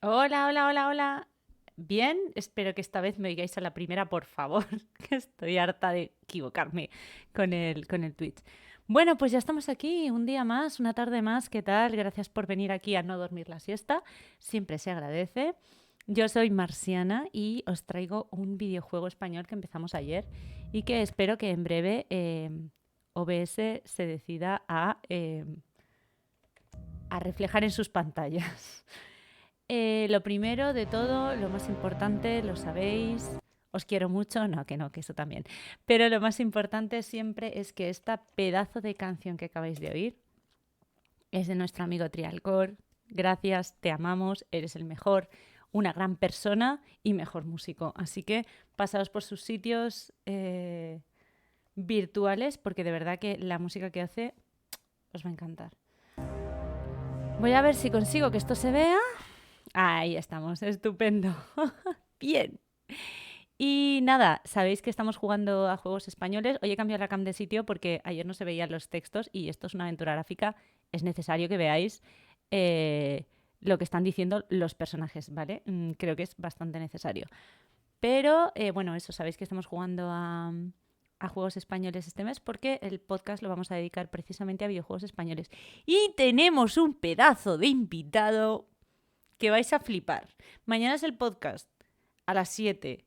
Hola, hola, hola, hola. Bien, espero que esta vez me oigáis a la primera, por favor, que estoy harta de equivocarme con el Twitch. Bueno, pues ya estamos aquí, un día más, una tarde más, ¿qué tal? Gracias por venir aquí a no dormir la siesta, siempre se agradece. Yo soy Marxianna y os traigo un videojuego español que empezamos ayer y que espero que en breve OBS se decida a reflejar en sus pantallas. Lo primero de todo, lo más importante, lo sabéis, os quiero mucho, no, que eso también. Pero lo más importante siempre es que esta pedazo de canción que acabáis de oír es de nuestro amigo TrialCore. Gracias, te amamos, eres el mejor, una gran persona y mejor músico. Así que pasaos por sus sitios virtuales porque de verdad que la música que hace os va a encantar. Voy a ver si consigo que esto se vea. Ahí estamos, estupendo. Bien. Y nada, sabéis que estamos jugando a juegos españoles. Hoy he cambiado la cam de sitio porque ayer no se veían los textos y esto es una aventura gráfica. Es necesario que veáis lo que están diciendo los personajes, ¿vale? Creo que es bastante necesario. Pero bueno, eso, sabéis que estamos jugando a juegos españoles este mes porque el podcast lo vamos a dedicar precisamente a videojuegos españoles. Y tenemos un pedazo de invitado que vais a flipar. Mañana es el podcast a las 7.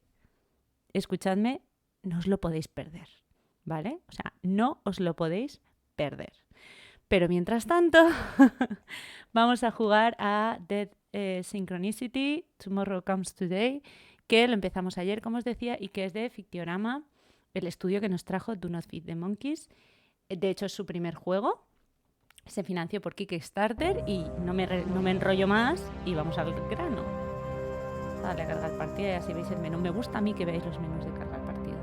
Escuchadme, no os lo podéis perder, ¿vale? O sea, no os lo podéis perder. Pero mientras tanto, vamos a jugar a Dead Synchronicity, Tomorrow Comes Today, que lo empezamos ayer, como os decía, y que es de Fictiorama, el estudio que nos trajo Do Not Feed the Monkeys. De hecho, es su primer juego. Se financió por Kickstarter y no me enrollo más y vamos al grano. Dale a cargar partida y así veis el menú. Me gusta a mí que veáis los menús de cargar partida.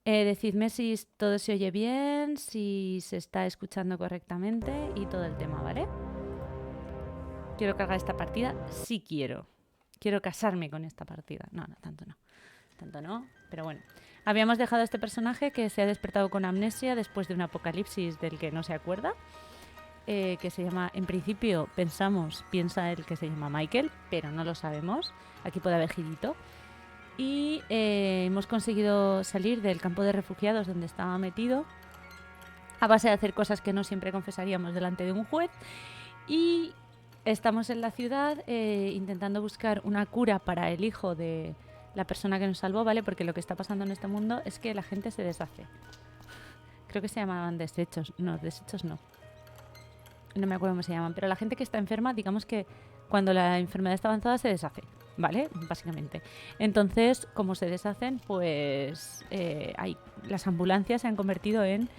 Decidme si todo se oye bien, si se está escuchando correctamente y todo el tema, ¿vale? Quiero cargar esta partida, sí quiero. Quiero casarme con esta partida. No, tanto no. Tanto no, pero bueno. Habíamos dejado a este personaje que se ha despertado con amnesia después de un apocalipsis del que no se acuerda. Que se llama, en principio piensa él que se llama Michael, pero no lo sabemos. Aquí puede haber girito. Y hemos conseguido salir del campo de refugiados donde estaba metido a base de hacer cosas que no siempre confesaríamos delante de un juez. Y estamos en la ciudad intentando buscar una cura para el hijo de la persona que nos salvó, ¿vale? Porque lo que está pasando en este mundo es que la gente se deshace. Creo que se llamaban desechos. No, desechos no. No me acuerdo cómo se llaman, pero la gente que está enferma, digamos que cuando la enfermedad está avanzada se deshace, ¿vale? Básicamente. Entonces, como se deshacen, pues las ambulancias se han convertido en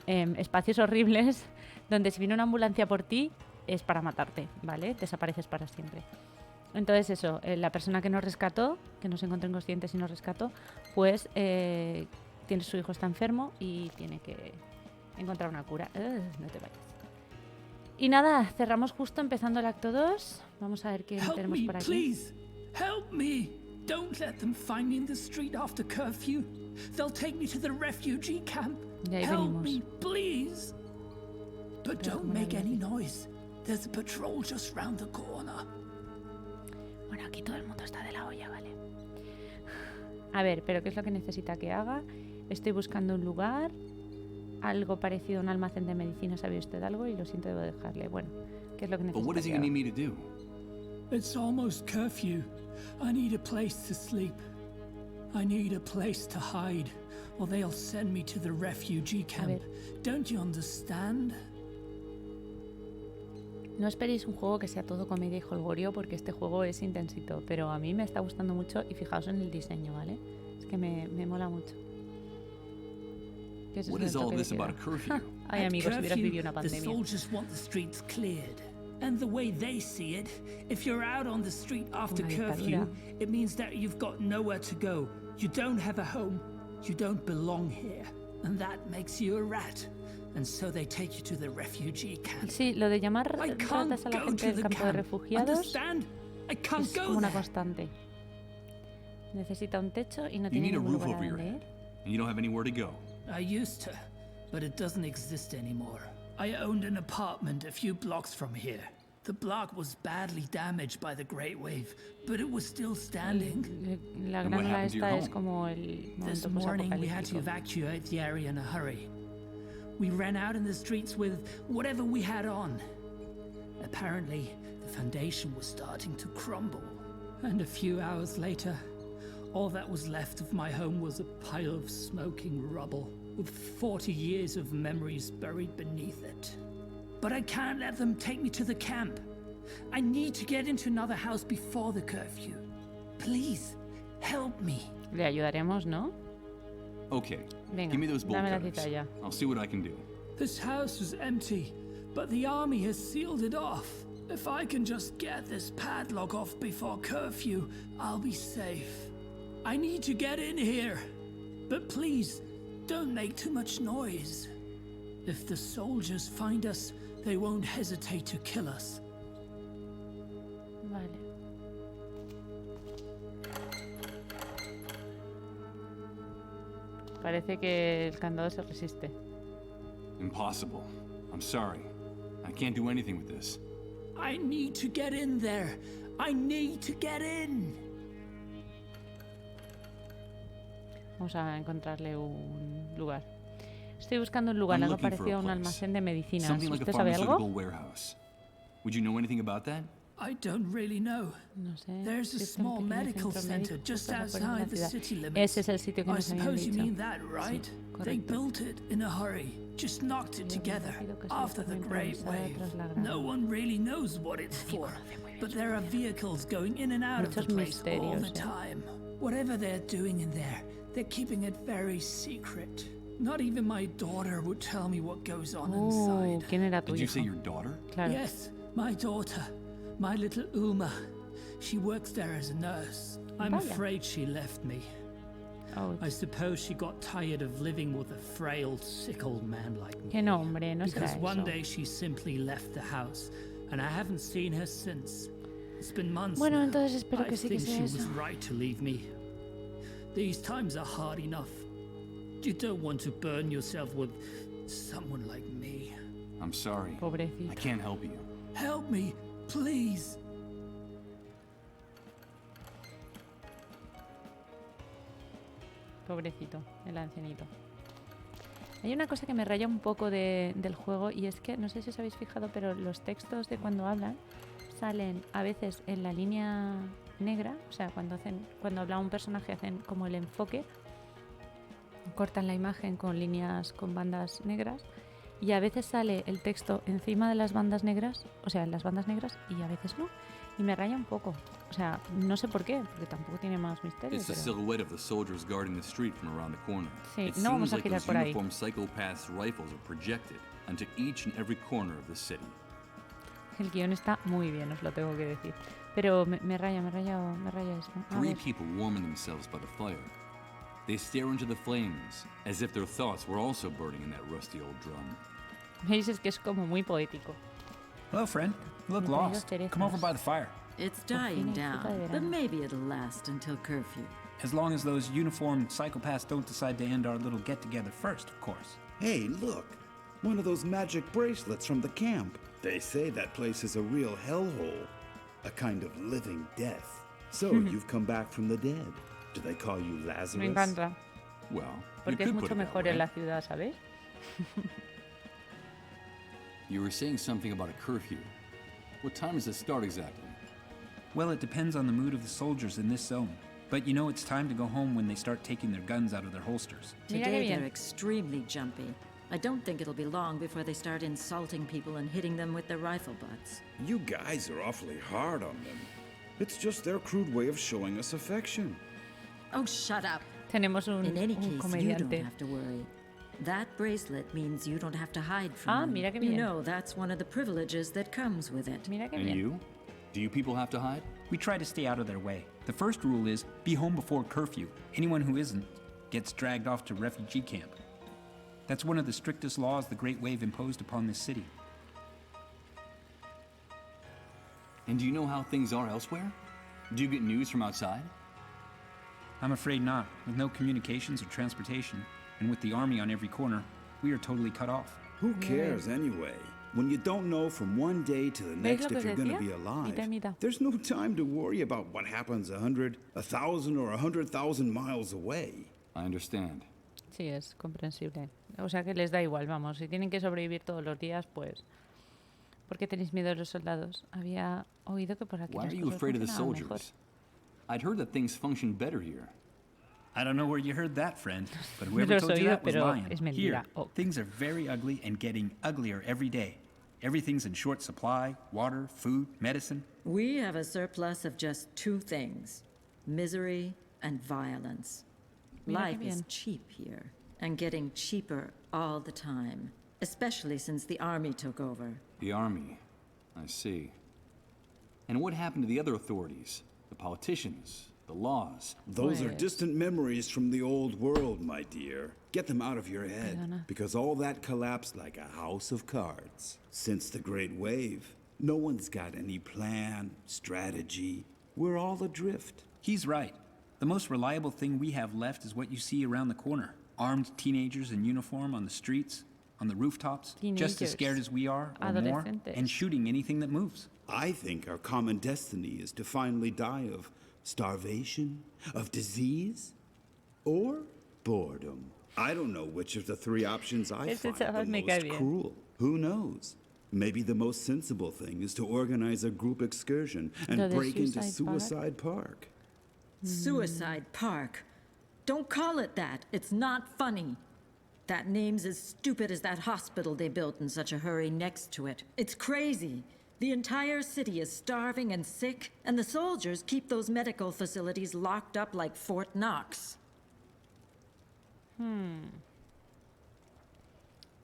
espacios horribles donde si viene una ambulancia por ti es para matarte, ¿vale? Desapareces para siempre. Entonces eso, la persona que nos rescató, que nos encontró inconscientes y nos rescató, pues su hijo está enfermo y tiene que encontrar una cura. No te vayas. Y nada, cerramos justo empezando el acto 2. Vamos a ver qué tenemos por aquí. Please, help me. Don't let them find me in the street after curfew. They'll take me to the refugee camp. Help me, please. But don't make any noise. There's a patrol just round the corner. Bueno, aquí todo el mundo está de la olla, ¿vale? A ver, pero ¿qué es lo que necesita que haga? Estoy buscando un lugar, algo parecido a un almacén de medicina. ¿Sabe usted algo? Y lo siento, debo dejarle. Bueno, ¿qué es lo que necesita? But what does he need me to do? It's almost curfew. I need a place to sleep. I need a place to hide, or they'll send me to the refugee camp. Don't you understand? No esperéis un juego que sea todo comedia y jolgorio porque este juego es intensito, pero a mí me está gustando mucho y fijaos en el diseño, ¿vale? Es que me mola mucho. What is all this about a curfew? Ay, amigos, si hubieras vivido una pandemia. The soldiers want the streets cleared. And the way they see it, if you're out on the street after curfew, it means that you've got nowhere to go. You don't have a home. You don't belong here. And that makes you a rat. And so they take you to the refugee camp. Sí, lo de llamar ratas a la gente del campo de refugiados es como una constante. Necesita un techo y no tiene ningún lugar a donde ir. And you don't have anywhere to go. I used to, but it doesn't exist anymore. I owned an apartment a few blocks from here. The block was badly damaged by the Great Wave, but it was still standing. La And what grándula happened to your esta es home? como el This momento morning we had to posapocalíptico. evacuate the area in a hurry. We ran out in the streets with whatever we had on. Apparently, the foundation was starting to crumble. And a few hours later, all that was left of my home was a pile of smoking rubble, with 40 years of memories buried beneath it. But I can't let them take me to the camp. I need to get into another house before the curfew. Please, help me. Le ayudaremos, ¿no? Okay. Venga, Give me those bolt dame la cutters. citalla. I'll see what I can do. This house is empty, but the army has sealed it off. If I can just get this padlock off before curfew, I'll be safe. I need to get in here. But please, don't make too much noise. If the soldiers find us, they won't hesitate to kill us. Vale. Parece que el candado se resiste. Impossible. I'm sorry. I can't do anything with this. I need to get in there. I need to get in. Vamos a encontrarle un lugar. Estoy buscando un lugar. I'm Algo looking for parecido a a un place. almacén de medicinas. Something like a ¿Usted sabe pharmaceutical algo? warehouse. Would you know anything about that? I don't really know. No sé. There's a Existe un small pequeño medical centro center médico just justo a las afueras de la outside the ciudad. city limits. Ese es el sitio que I nos habían suppose you dicho. mean that, right? They correcto. built it in a hurry, just knocked it together after the Great Wave. No one really knows what it's for, but there are vehicles going in and out of the Muchos place all the misterios, ¿eh? time. Whatever they're doing in there, they're keeping it very secret. Not even my daughter would tell me what goes on inside. ¿Quién era tu Did you hijo? say your daughter? Claro. Yes, my daughter, my little Uma. She works there as a nurse. I'm Vaya. afraid she left me. Oh, I suppose she got tired of living with a frail, sick old man like me. qué nombre, no será Because one eso. day she simply left the house, and I haven't seen her since. It's been months Bueno, now. entonces espero I que sí que think sea she eso. was right to leave me. These times are hard enough. You don't want to burn yourself with someone like me. I'm sorry. I Pobrecito. can't help you. Help me, please. Pobrecito, el ancianito. Hay una cosa que me raya un poco del juego y es que, no sé si os habéis fijado, pero los textos de cuando hablan salen a veces en la línea negra, o sea, cuando habla un personaje hacen como el enfoque, cortan la imagen con líneas con bandas negras y a veces sale el texto encima de las bandas negras, o sea, en las bandas negras y a veces no. Y me raya un poco. O sea, no sé por qué, porque tampoco tiene más misterio. It's the Pero... silhouette of the soldiers guarding the street from around the corner. Sí, It no vamos seems a like girar those por ahí. uniformed psychopaths' rifles are projected onto each and every corner of the city. El guión está muy bien, os lo tengo que decir. Pero me raya esto. A Three ver. people warming themselves by the fire. They stare into the flames as if their thoughts were also burning in that rusty old drum. ¿Veis? Es que es como muy poético. Hello, friend. You look Me traigo lost. cerezas. Come over by the fire. It's fin dying hay fruta de down, but verano. maybe it'll last until curfew. As long as those uniformed psychopaths don't decide to end our little get-together first, of course. Hey, look! One of those magic bracelets from the camp. They say that place is a real hellhole. A kind of living death. So, you've come back from the dead. Do they call you Lazarus? Me encanta. Well, you Porque es could put mucho it that mejor way. en la ciudad, ¿sabéis? You were saying something about a curfew. What time does it start exactly? Well, it depends on the mood of the soldiers in this zone. But you know it's time to go home when they start taking their guns out of their holsters. Mira qué Today bien. they're extremely jumpy. I don't think it'll be long before they start insulting people and hitting them with their rifle butts. You guys are awfully hard on them. It's just their crude way of showing us affection. Oh, shut up! Tenemos un In any case, you don't comediante. have to worry. That bracelet means you don't have to hide from Ah, them. mira qué You bien. know that's one of the privileges that comes with it. Mira qué And bien. you? Do you people have to hide? We try to stay out of their way. The first rule is be home before curfew. Anyone who isn't gets dragged off to refugee camp. That's one of the strictest laws the Great Wave imposed upon this city. And do you know how things are elsewhere? Do you get news from outside? I'm afraid not. With no communications or transportation, and with the army on every corner, we are totally cut off. Who cares anyway? When you don't know from one day to the ¿Veis next lo if que you're os going to decía? be alive, Mitad y mitad. there's no time to worry about what happens 100, 1,000, or 100,000 miles away. I understand. Sí, es comprensible. O sea que les da igual, vamos. Si tienen que sobrevivir todos los días, pues... ¿Por qué tenéis miedo de los soldados? Había oído que por aquí Why las are you cosas afraid of the funcionaban mejor. soldiers? I'd heard that things function better here. I don't know where you heard that, friend, but Me whoever lo told he you oído, that was pero lying. es mentira. Here, Oh. things are very ugly and getting uglier every day. Everything's in short supply: water, food, medicine. We have a surplus of just two things: misery and violence. Mira qué Life is bien. cheap here, and getting cheaper all the time, especially since the army took over. The army. I see. And what happened to the other authorities? The politicians? The laws? Those are Pues- distant memories from the old world, my dear. Get them out of your head, Perdona. because all that collapsed like a house of cards. Since the Great Wave, no one's got any plan, strategy. We're all adrift. He's right. The most reliable thing we have left is what you see around the corner. Armed teenagers in uniform on the streets, on the rooftops, just as scared as we are, or more, Adolescentes. and shooting anything that moves. I think our common destiny is to finally die of starvation, of disease, or boredom. I don't know which of the three options I Ese find chaval the me cae most bien. cruel. Who knows? Maybe the most sensible thing is to organize a group excursion Lo and de break into Suicide Park. Suicide Park. Suicide Park. Don't call it that. It's not funny. That name's as stupid as that hospital they built in such a hurry next to it. It's crazy. The entire city is starving and sick, and the soldiers keep those medical facilities locked up like Fort Knox.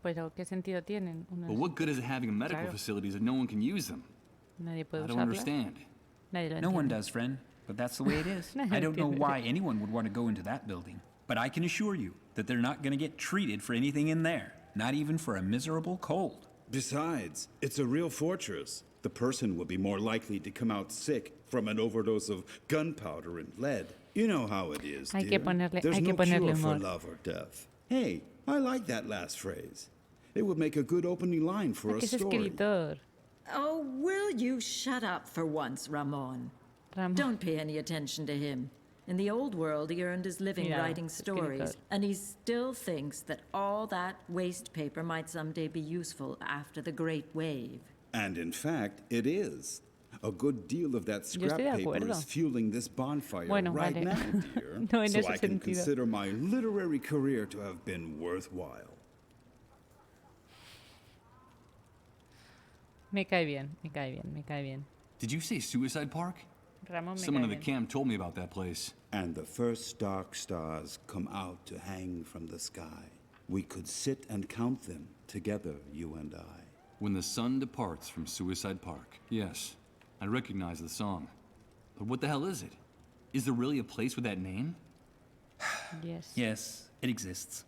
Pero, ¿qué sentido tienen? But what good is it having medical Claro. facilities if no one can use them? Nadie puede I don't usarlas. understand. Nadie lo No one entiende. does, friend, but that's the way it is. Nadie I don't know entiende. why anyone would want to go into that building, but I can assure you that they're not going to get treated for anything in there, not even for a miserable cold. Besides, it's a real fortress. The person would be more likely to come out sick from an overdose of gunpowder and lead. You know how it is, Hay dear. que ponerle- There's hay que no ponerle cure for humor. love or death. Hey, I like that last phrase. It would make a good opening line for Ah, a que es story. escritor. Oh, will you shut up for once, Ramon? Ramón. Don't pay any attention to him. In the old world, he earned his living Mira, writing stories, escritor. and he still thinks that all that waste paper might someday be useful after the Great Wave. And in fact, it is. A good deal of that Yo scrap estoy de paper acuerdo. is fueling this bonfire Bueno, right vale. now, dear. No en so ese I can sentido. consider my literary career to have been worthwhile. Me cae bien, me cae bien, me cae bien. Did you say Suicide Park? Ramón me Someone cae in the bien. camp told me about that place. And the first dark stars come out to hang from the sky. We could sit and count them together, you and I. When the sun departs from Suicide Park. Yes, I recognize the song. But what the hell is it? Is there really a place with that name? Yes. Yes, it exists.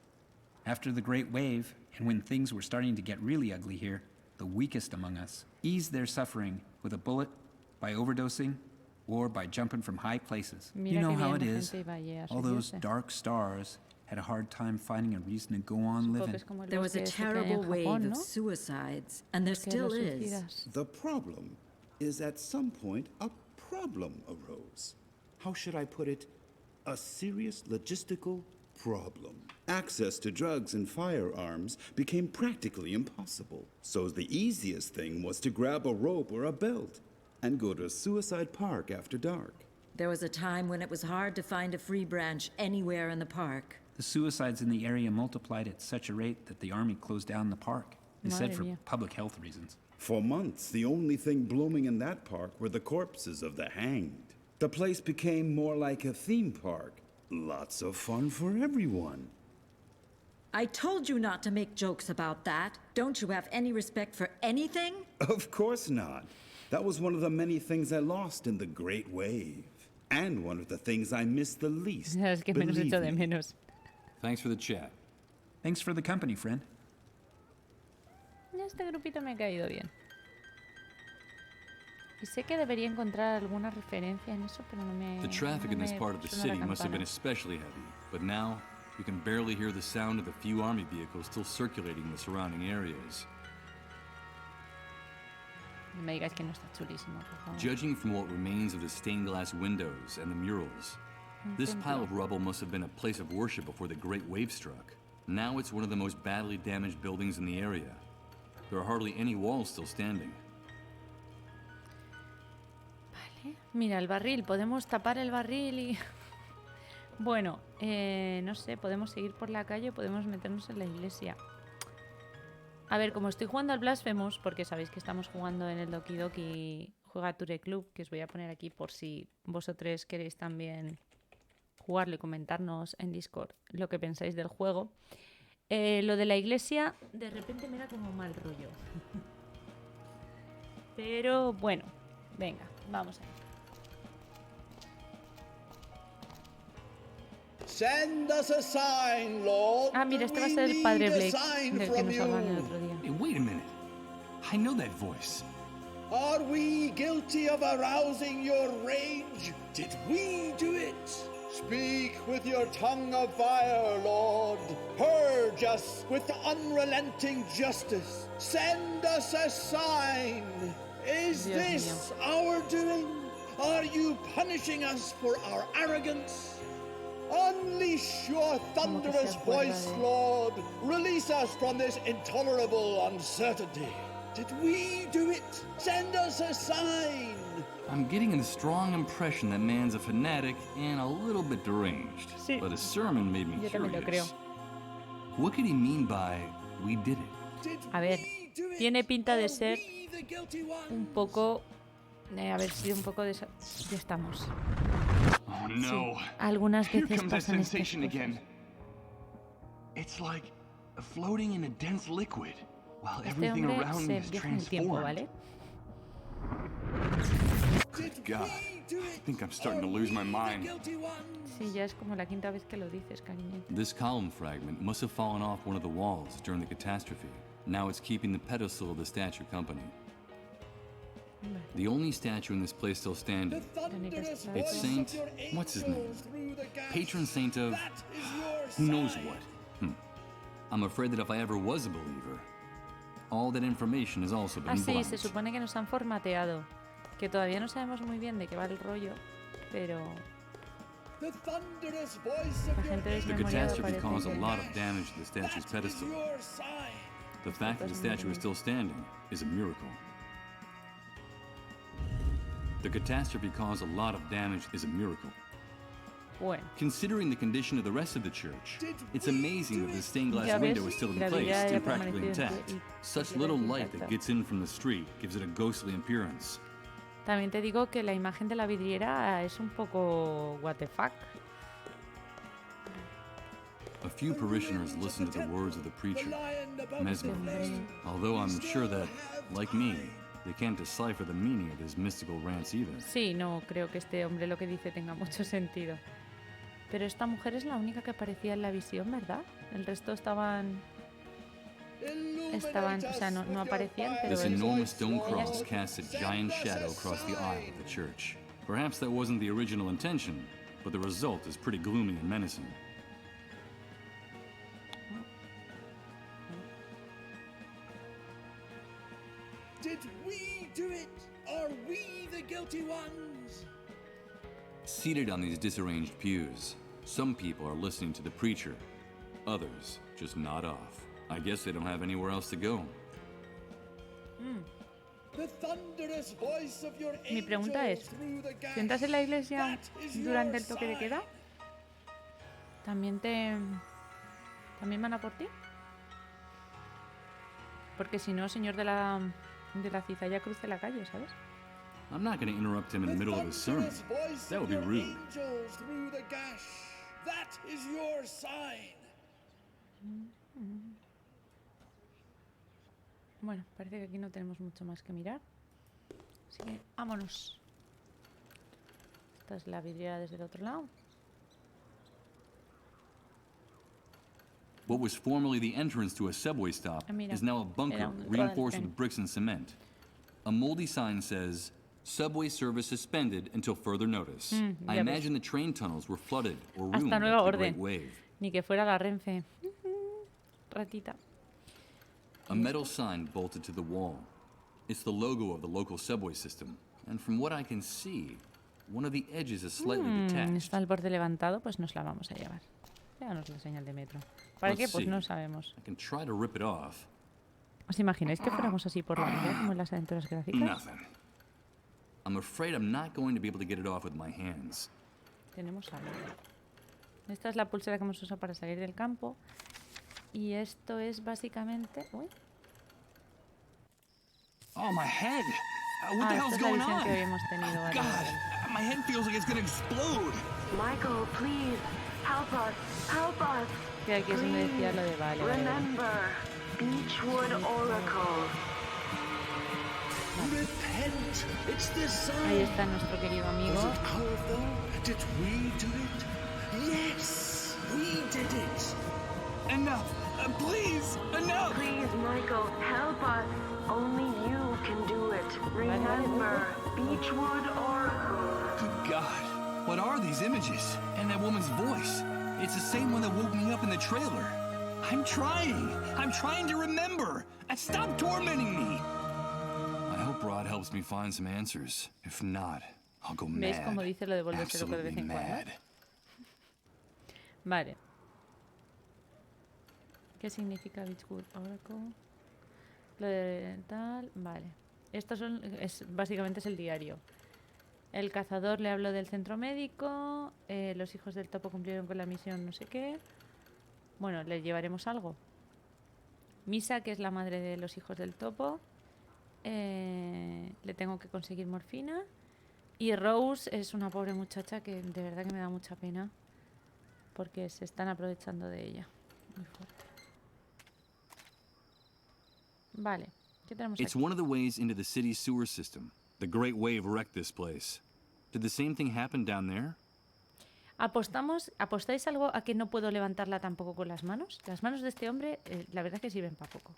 After the Great Wave, and when things were starting to get really ugly here, the weakest among us eased their suffering with a bullet, by overdosing, or by jumping from high places. Mira You know qué how bien it la is. gente iba allí a All those suicidarse. dark stars had a hard time finding a reason to go on Supongo que living. es como el There was a bosque ese que hay en terrible wave Japón, of ¿no? suicides, and there Que still los is. suicidas. The problem is at some point a problem arose. How should I put it? A serious logistical problem. Access to drugs and firearms became practically impossible. So the easiest thing was to grab a rope or a belt and go to Suicide Park after dark. There was a time when it was hard to find a free branch anywhere in the park. The suicides in the area multiplied at such a rate that the army closed down the park. They said Madre for mía. public health reasons. For months, the only thing blooming in that park were the corpses of the hanged. The place became more like a theme park. Lots of fun for everyone. I told you not to make jokes about that. Don't you have any respect for anything? Of course not. That was one of the many things I lost in the Great Wave. And one of the things I missed the least. Es que menos believe echo de me. menos. Thanks for the chat. Thanks for the company, friend. Este grupito me ha caído bien. Y sé que debería encontrar alguna referencia en eso, pero no me. The traffic no in this me part of the suena la city must have been campana. especially heavy, but now you can barely hear the sound of the few army vehicles still circulating in the surrounding areas. No me digáis que no está chulísimo, por favor. Judging from what remains of the stained glass windows and the murals, this pile of rubble must have been a place of worship before the Great Wave struck. Now it's one of the most badly damaged buildings in the area. There are hardly any walls still standing. Vale. Mira, el barril. Podemos tapar el barril y... Bueno, no sé, podemos seguir por la calle o podemos meternos en la iglesia. A ver, como estoy jugando al Blasphemous, porque sabéis que estamos jugando en el Doki Doki Juega Tour Club, que os voy a poner aquí por si vosotros queréis también jugarlo y comentarnos en Discord lo que pensáis del juego. Lo de la iglesia de repente me da como mal rollo. Pero bueno, venga, vamos a ver. Send us a sign, Lord. Ah, mira, este va a ser el padre Blake del que nos hablaban el otro día. Hey, wait a minute. I know that voice. Are we guilty of arousing your rage? Did we do it? Speak with your tongue of fire, Lord. Purge us with unrelenting justice. Send us a sign. Is Dios this our doing? Are you punishing us for our arrogance? Unleash your thunderous voice, Lord. Release us from this intolerable uncertainty. Did we do it? Send us a sign. I'm getting a strong impression that man's a fanatic and a little bit deranged. Sí. But his sermon made me Yo también lo creo. curious. What could he mean by "we did it"? Did A ver, we do it? tiene pinta de Are ser we the guilty ones? un poco... haber sido un poco de... Ya estamos. Oh no. Algunas Here veces comes that pasan estas sensation cosas. again. It's like floating in a dense liquid while Este everything hombre around se me is viaja en el tiempo, transformed. ¿vale? Good God. I think I'm starting to lose my mind. Sí, ya es como la quinta vez que lo dices, cariño. This column fragment must have fallen off one of the walls during the catastrophe. Now it's keeping the pedestal of the statue company. The only statue in this place still standing. It's Saint... what's his name? Patron saint of... who knows what. I'm afraid that if I ever was a believer, all that information has also been Ah, sí, blanked. se supone que nos han formateado. Que todavía no sabemos muy bien de qué va el rollo, pero... The thunderous voice of La your gente The desmemoriada catastrophe parece caused a que... lot of damage to the statue's That is pedestal. your sign. The fact that the statue is still standing is a miracle. The catastrophe caused a lot of damage is a miracle. Bueno, Considering the condition of the rest of the church, it's amazing that the stained glass Ya ves, window is still in la place vidriera and haya practically permanecido intact. y- Such y little queda light that intacta. gets in from the street gives it a ghostly appearance. también te digo que la imagen de la vidriera es un poco what the fuck. A few parishioners listen to the words of the preacher, mesmerized, although I'm sure that, like me, they can't decipher the meaning of his mystical rants either. Sí, no creo que este hombre lo que dice tenga mucho sentido. Pero esta mujer es la única que aparecía en la visión, ¿verdad? El resto estaban, o sea, no aparecían, pero This él... enormous stone cross casts a giant shadow across the aisle of the church. Perhaps that wasn't the original intention, but the result is pretty gloomy and menacing. Did we do it? Are we the guilty ones? Seated on these disarranged pews, some people are listening to the preacher. Others just nod off. I guess they don't have anywhere else to go. The thunderous voice of your Mi pregunta angels es, through the gash. ¿sientas en la iglesia That is durante your el toque de sign. queda? ¿También van a por ti? Porque si no, señor de la cizalla cruce la calle, ¿sabes? I'm not going to interrupt him in the middle of his sermon. Thunderous voice That of would be your rude. angels through the gash. That is your sign. Bueno, parece que aquí no tenemos mucho más que mirar. Así que vámonos. Esta es la vidriera desde el otro lado. What was formerly the entrance to a subway stop Ah, mira, is now a era bunker un reinforced tren. with bricks and cement. A moldy sign says, "Subway service suspended until further notice." I ya ves. imagine the train tunnels were flooded or Hasta ruined nueva after the Great orden. Wave. Ni que fuera la Renfe. Ratita. A metal sign bolted to the wall. It's the logo of the local subway system, and from what I can see, one of the edges is slightly detached. Está el borde levantado, pues nos la vamos a llevar. Véanos la señal de metro. ¿Para qué? Pues no sabemos. I can try to rip it off. ¿Os imagináis que fuéramos así por la vida, como en las aventuras gráficas? Nothing. I'm afraid I'm not going to be able to get it off with my hands. Tenemos algo. Esta es la pulsera que hemos usado para salir del campo. Y esto es básicamente... Uy. Oh, my head! What the Esta hell's es la going visión on? que habíamos tenido varias God, veces. my head feels like it's gonna explode. Michael, please, help us, help us. Que aquí es donde decía lo de vale. Remember, Beechwood Oracle. Repent! It's the sign! Ahí está nuestro querido amigo. Was it our fault? Did we do it? Yes! We did it! Enough! Please! Enough! Please, Michael, help us. Only you can do it. Remember, Beechwood Oracle. Good God. What are these images? And that woman's voice. It's the same one that woke me up in the trailer. I'm trying. I'm trying to remember. Stop tormenting me. I hope Rod helps me find some answers. If not, I'll go mad. ¿Veis cómo dice lo de volverse loco de vez en cuando? Mad. Vale. ¿Qué significa Beechwood Oracle? Lo de tal... Vale. Estos son... básicamente es el diario. El cazador le habló del centro médico. Los hijos del topo cumplieron con la misión no sé qué. Bueno, le llevaremos algo. Misa, que es la madre de los hijos del topo. Le tengo que conseguir morfina. Y Rose es una pobre muchacha que de verdad que me da mucha pena. Porque se están aprovechando de ella. Muy fuerte. Vale. ¿Qué tenemos It's aquí? one of the ways into the city's sewer system. The Great Wave wrecked this place. Did the same thing happen down there? ¿Apostáis algo a que no puedo levantarla tampoco con las manos? Las manos de este hombre, la verdad que sirven para poco.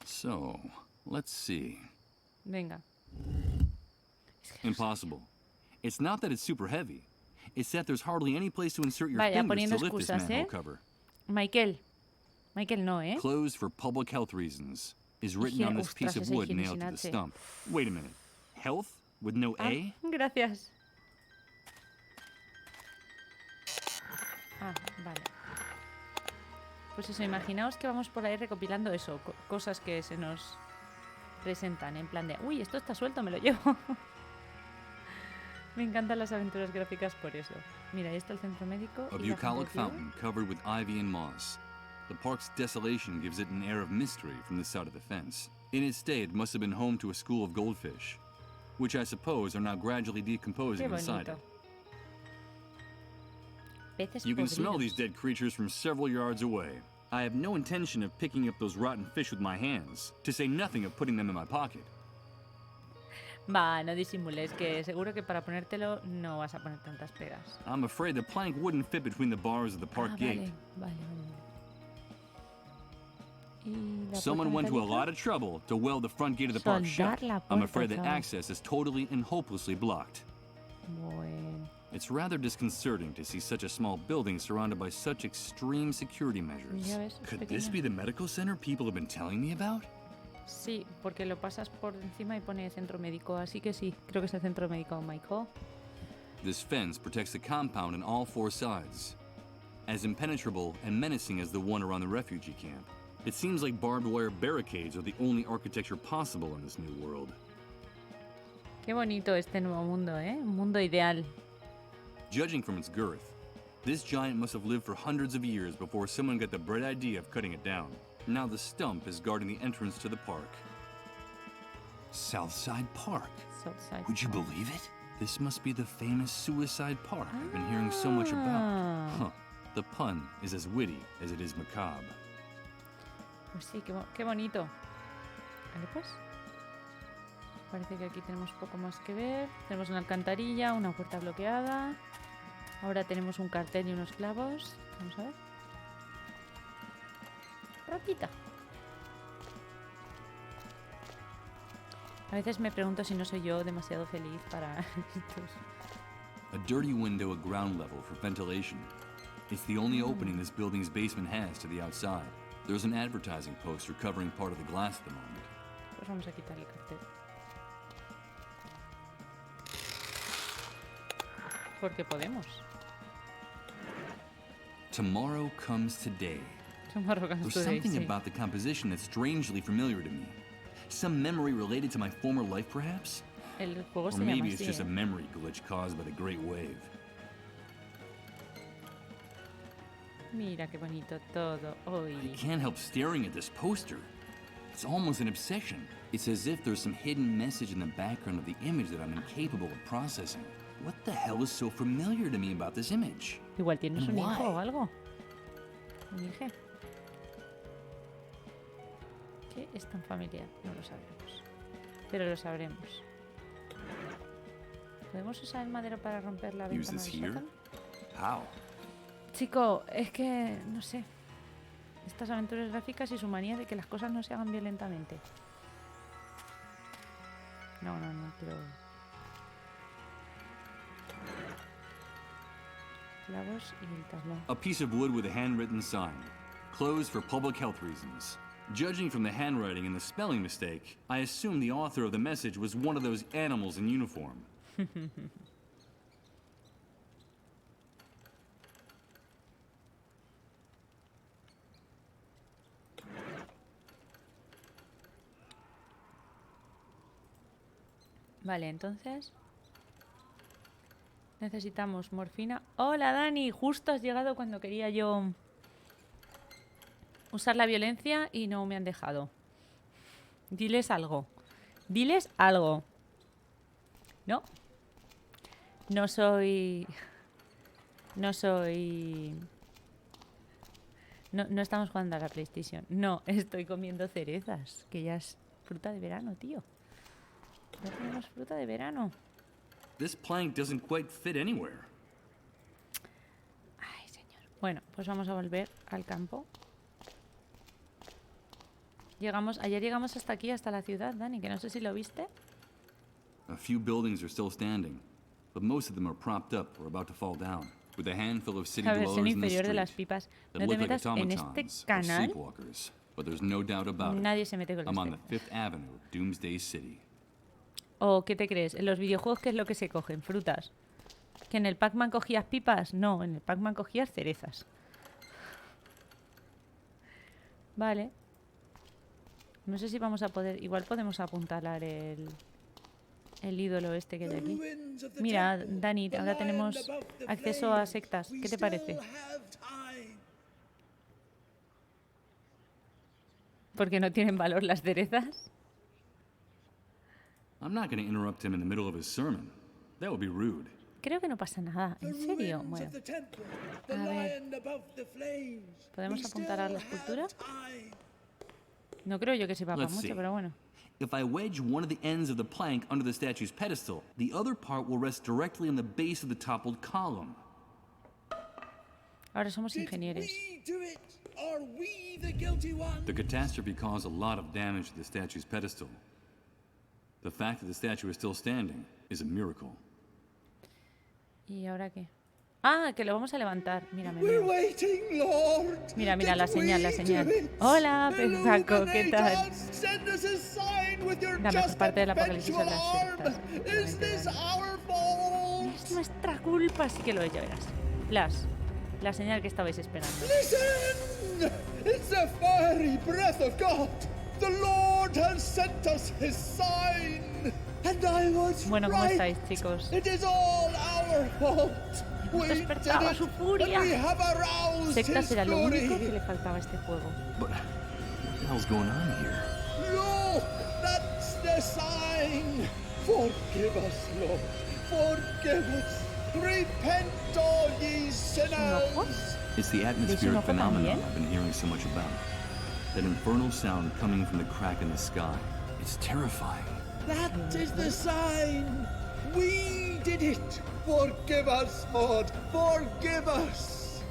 So, let's see. Venga. Impossible. It's not that it's super heavy. It's that there's hardly any place to insert your Vaya, fingers poniendo to lift this excusas, manhole cover. Michael no, ¿eh? Closed for public health reasons is written on this piece of Ostras, wood ese nailed to the higienizache. stump. Wait a minute. Health with no A? Gracias. Vale. Pues eso, imaginaos que vamos por ahí recopilando eso, cosas que se nos presentan en plan de, uy, esto está suelto, me lo llevo. Me encantan las aventuras gráficas por eso. Mira, ahí está el centro médico. A y la bucolic fundación. fountain covered with ivy and moss. The park's desolation gives it an air of mystery from the side of the fence. In its day, it must have been home to a school of goldfish, which I suppose are now gradually decomposing Qué inside bonito. it. Peces You can smell podridos. these dead creatures from several yards away. I have no intention of picking up those rotten fish with my hands, to say nothing of putting them in my pocket. Va, no disimules, que seguro que para ponértelo no vas a poner tantas pegas. I'm afraid the plank wouldn't fit between the bars of the park gate. Vale. Y la Someone puerta went to a metálica. lot of trouble to weld the front gate of the park Soldar shut. la I'm puerta, afraid that chaval. access is totally and hopelessly blocked. Bueno. It's rather disconcerting to see such a small building surrounded by such extreme security measures. Ya ves, es Could this pequeña. be the medical center people have been telling me about? Sí, porque lo pasas por encima y pone centro médico, así que sí, creo que es el centro médico, Michael. This fence protects the compound on all four sides, as impenetrable and menacing as the one around the refugee camp. It seems like barbed wire barricades are the only architecture possible in this new world. Qué bonito este nuevo mundo, ¿eh? Un mundo ideal. Judging from its girth, this giant must have lived for hundreds of years before someone got the bright idea of cutting it down. Now the stump is guarding the entrance to the park. Southside Park. Southside Would you Park. believe it? This must be the famous suicide park I've been hearing so much about. Huh. The pun is as witty as it is macabre. Pues sí, qué bonito. Vale, pues. Parece que aquí tenemos poco más que ver. Tenemos una alcantarilla, una puerta bloqueada. Ahora tenemos un cartel y unos clavos. Vamos a ver. Ratita. A veces me pregunto si no soy yo demasiado feliz para estos. A dirty window at ground level for ventilation. It's the only opening this building's basement has to the outside. There's an advertising poster covering part of the glass at the moment. pues vamos a quitarle el cartel. Porque podemos. Tomorrow comes today. Tomorrow comes There's today, something sí. about the composition that's strangely familiar to me. Some memory related to my former life, perhaps? El juego Or se llama maybe it's así, just a ¿eh? memory glitch caused by the Great Wave. Mira qué bonito todo I hoy. can't help staring at this poster. It's almost an obsession. It's as if there's some hidden message in the background of the image that I'm incapable of processing. What the hell is so familiar to me about this image? Igual tienes un Why? hijo o algo. Un hijo. ¿Qué es tan familiar? No lo sabremos. Pero lo sabremos. ¿Podemos usar el madero para romper la Use ventana this del here? sótano? How? Chico, es que, no sé. Estas aventuras gráficas y su manía de que las cosas no se hagan violentamente. No quiero... Clavos y el tablón. A piece of wood with a handwritten sign. Closed for public health reasons. Judging from the handwriting and the spelling mistake, I assume the author of the message was one of those animals in uniform. Vale, entonces... Necesitamos morfina. ¡Hola, Dani! Justo has llegado cuando quería yo usar la violencia y no me han dejado. Diles algo. Diles algo. ¿No? No soy... No estamos jugando a la PlayStation. No, estoy comiendo cerezas. Que ya es fruta de verano, tío. Ya tenemos fruta de verano. This plank doesn't quite fit anywhere. Ay, señor. Bueno, pues vamos a volver al campo. Ayer llegamos hasta aquí, hasta la ciudad, Dani, que no sé si lo viste. A few buildings are still standing, but most of them are propped up or about to fall down, with a handful of city La versión dwellers in the inferior de las street pipas. that No te look like metas en este automatons or canal. sleepwalkers. But there's no doubt about it. Nadie se mete con I'm on este. the Fifth Avenue, Doomsday City. ¿O qué te crees? ¿En los videojuegos qué es lo que se cogen? Frutas. ¿Que en el Pac-Man cogías pipas? No, en el Pac-Man cogías cerezas. Vale. No sé si vamos a poder... Igual podemos apuntalar el ídolo este que hay aquí. Mira, Dani, ahora tenemos acceso a sectas. ¿Qué te parece? ¿Porque no tienen valor las cerezas? I'm not going to interrupt him in the middle of his sermon. That would be rude. Creo que no pasa nada. ¿En serio? Bueno. A ver. ¿Podemos apuntar a la escultura? No creo yo que sirva para Let's see. mucho, pero bueno. If I wedge one of the ends of the plank under the statue's pedestal, the other part will rest directly on the base of the toppled column. Ahora somos ingenieros. The catastrophe caused a lot of damage to the statue's pedestal. The fact that the statue is still standing is a miracle. ¿Y ahora qué? Ah, que lo vamos a levantar. Mira, mira, la señal, la señal. Hola, pedazo, ¿qué tal? La mejor parte del apocalipsis son las sectas. Es nuestra culpa, sí que lo es, ya verás. La señal que estabais esperando. Listen! It's the fiery breath of God! The Lord has sent us his sign! And I was Bueno, ¿cómo right. estáis, chicos? It is all our fault! We did despertaba it, su furia. and we have aroused Sectas his era lo único que fury! le faltaba a este juego. But what the hell's going on here? Look! That's the sign! Forgive us, Lord! Forgive us! Repent, all ye sinners! It's the atmospheric phenomenon I've been hearing so much about. That infernal sound coming from the crack in the sky. It's terrifying. That is the sign! We did it! Forgive us, Lord! Forgive us!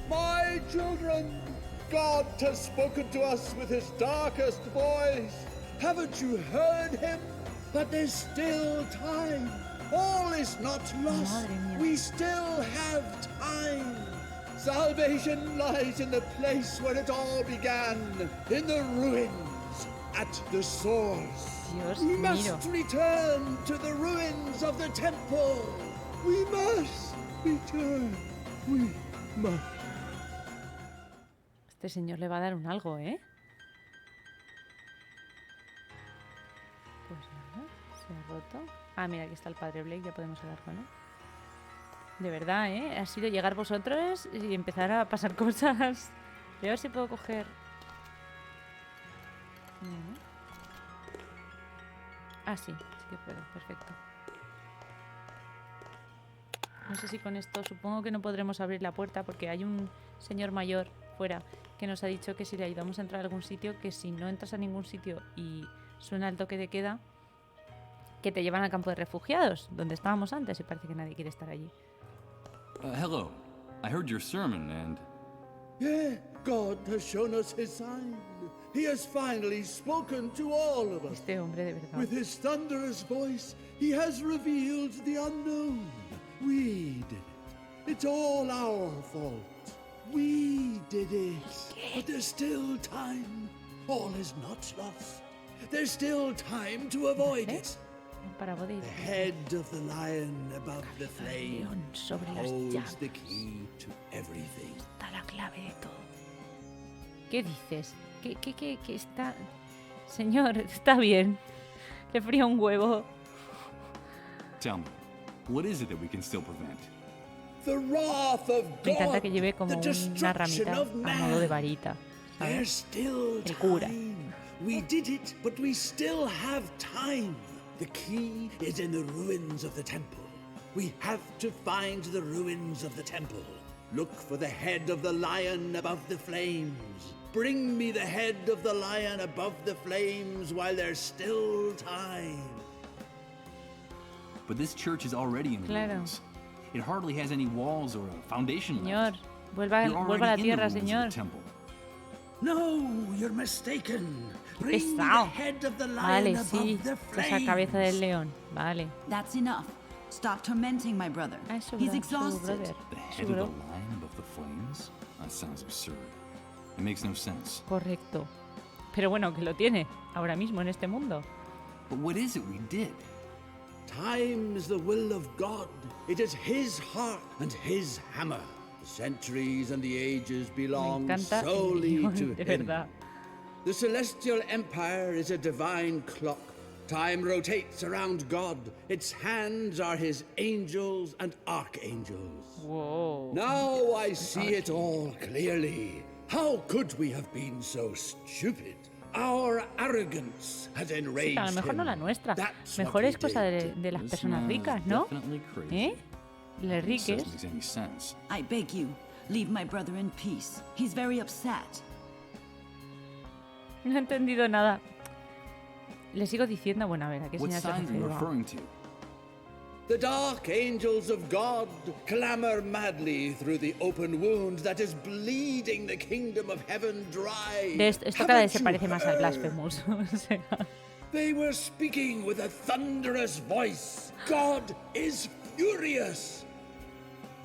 My children, God has spoken to us with his darkest voice. Haven't you heard him? But there's still time. All is not lost. We still have time. Salvation lies in the place where it all began, in the ruins. at the source. Dios We mío. must return to the ruins of the temple. We must return. We must. Este señor le va a dar un algo, ¿eh? Pues nada, se ha roto. Ah, mira, aquí está el padre Blake, ya podemos hablar con él. De verdad, ¿eh? Ha sido llegar vosotros y empezar a pasar cosas. Voy a ver si puedo coger... Ah, sí, sí que puedo, perfecto. No sé si con esto, supongo que no podremos abrir la puerta porque hay un señor mayor fuera que nos ha dicho que si le ayudamos a entrar a algún sitio, que si no entras a ningún sitio y suena el toque de queda, que te llevan al campo de refugiados, donde estábamos antes, y parece que nadie quiere estar allí. Hello. I heard your sermon and... Yeah, God has shown us his sign. He has finally spoken to all of us. Este hombre, de verdad. With his thunderous voice, he has revealed the unknown. We did it. It's all our fault. We did it. But there's still time. All is not lost. There's still time to avoid it. Para poder The head of the lion above the flame sobre las holds llaves. the key to everything. Está la clave de todo. ¿Qué dices? ¿Qué está...? Señor, está bien. Le fría un huevo. Tell me, what is it that we can still prevent? The wrath of Me encanta God, que lleve como the una ramita destruction of a modo de man. varita. There's ¿Sabes? still El cura. time. We did it, but we still have time. The key is in the ruins of the temple. We have to find the ruins of the temple. Look for the head of the lion above the flames. Bring me the head of the lion above the flames while there's still time. But this church is already in Claro. ruins. It hardly has any walls or a foundation Señor, left. vuelva You're a la already in the tierra, ruins of the señor. temple. No, you're mistaken. Bring me the Pesado. head of the lion Vale, above sí. the Esa cabeza del flames. león. Vale. That's enough. Stop tormenting my brother. Ah, es su He's su exhausted. brother. The Su head of the bro. lion above the flames? That sounds absurd. It makes no sense. Correcto. Pero bueno, que lo tiene ahora mismo en este mundo. But what is it we did? Time is the will of God. It is his heart and his hammer. The centuries and the ages Me belong encanta el solely león, to de him. verdad. The celestial empire is a divine clock. Time rotates around God. Its hands are his angels and archangels. Wow. Now I see it all clearly. How could we have been so stupid? Our arrogance has Sí, enraged a lo mejor him. no la nuestra. That's Mejor what es we cosa did. de las This personas man is ricas, ¿no? definitely crazy. ¿Eh? Los This riques. doesn't make any sense. I beg you, leave my brother in peace. He's very upset. No he entendido nada. Le sigo diciendo, bueno, a ver, ¿a qué What señal se sign are you refiere? referring to? The dark angels of God clamor madly through the open wound that is bleeding the kingdom of heaven dry. Esto cada vez se Haven't parece you más al heard? Blasphemous. O sea, They were speaking with a thunderous voice. God is furious.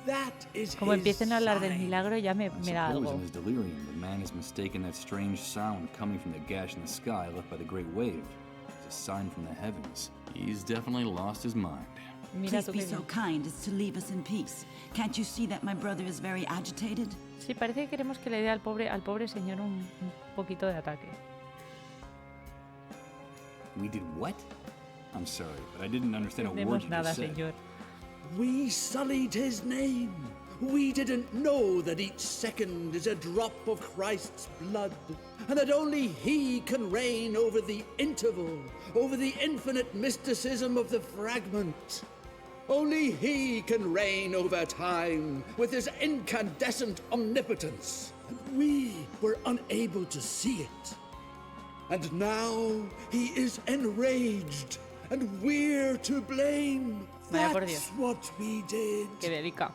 That is como his empiecen a hablar del sign. milagro ya me I da suppose algo. in his delirium, the man has mistaken that strange sound coming from the gash in the sky left by the great wave as a sign from the heavens. He's definitely lost his mind. Mira Please tú be qué so bien. kind as to leave us in peace. Can't you see that my brother is very agitated? Sí, parece que queremos que le dé al pobre señor un poquito de ataque. We did what? I'm sorry, but I didn't understand a No word entendemos you nada, just said. señor. We sullied his name. We didn't know that each second is a drop of Christ's blood, and that only he can reign over the interval, over the infinite mysticism of the fragment. Only he can reign over time with his incandescent omnipotence. And we were unable to see it. And now he is enraged, and we're to blame. Vaya por That's Dios. what we did. Qué delicado.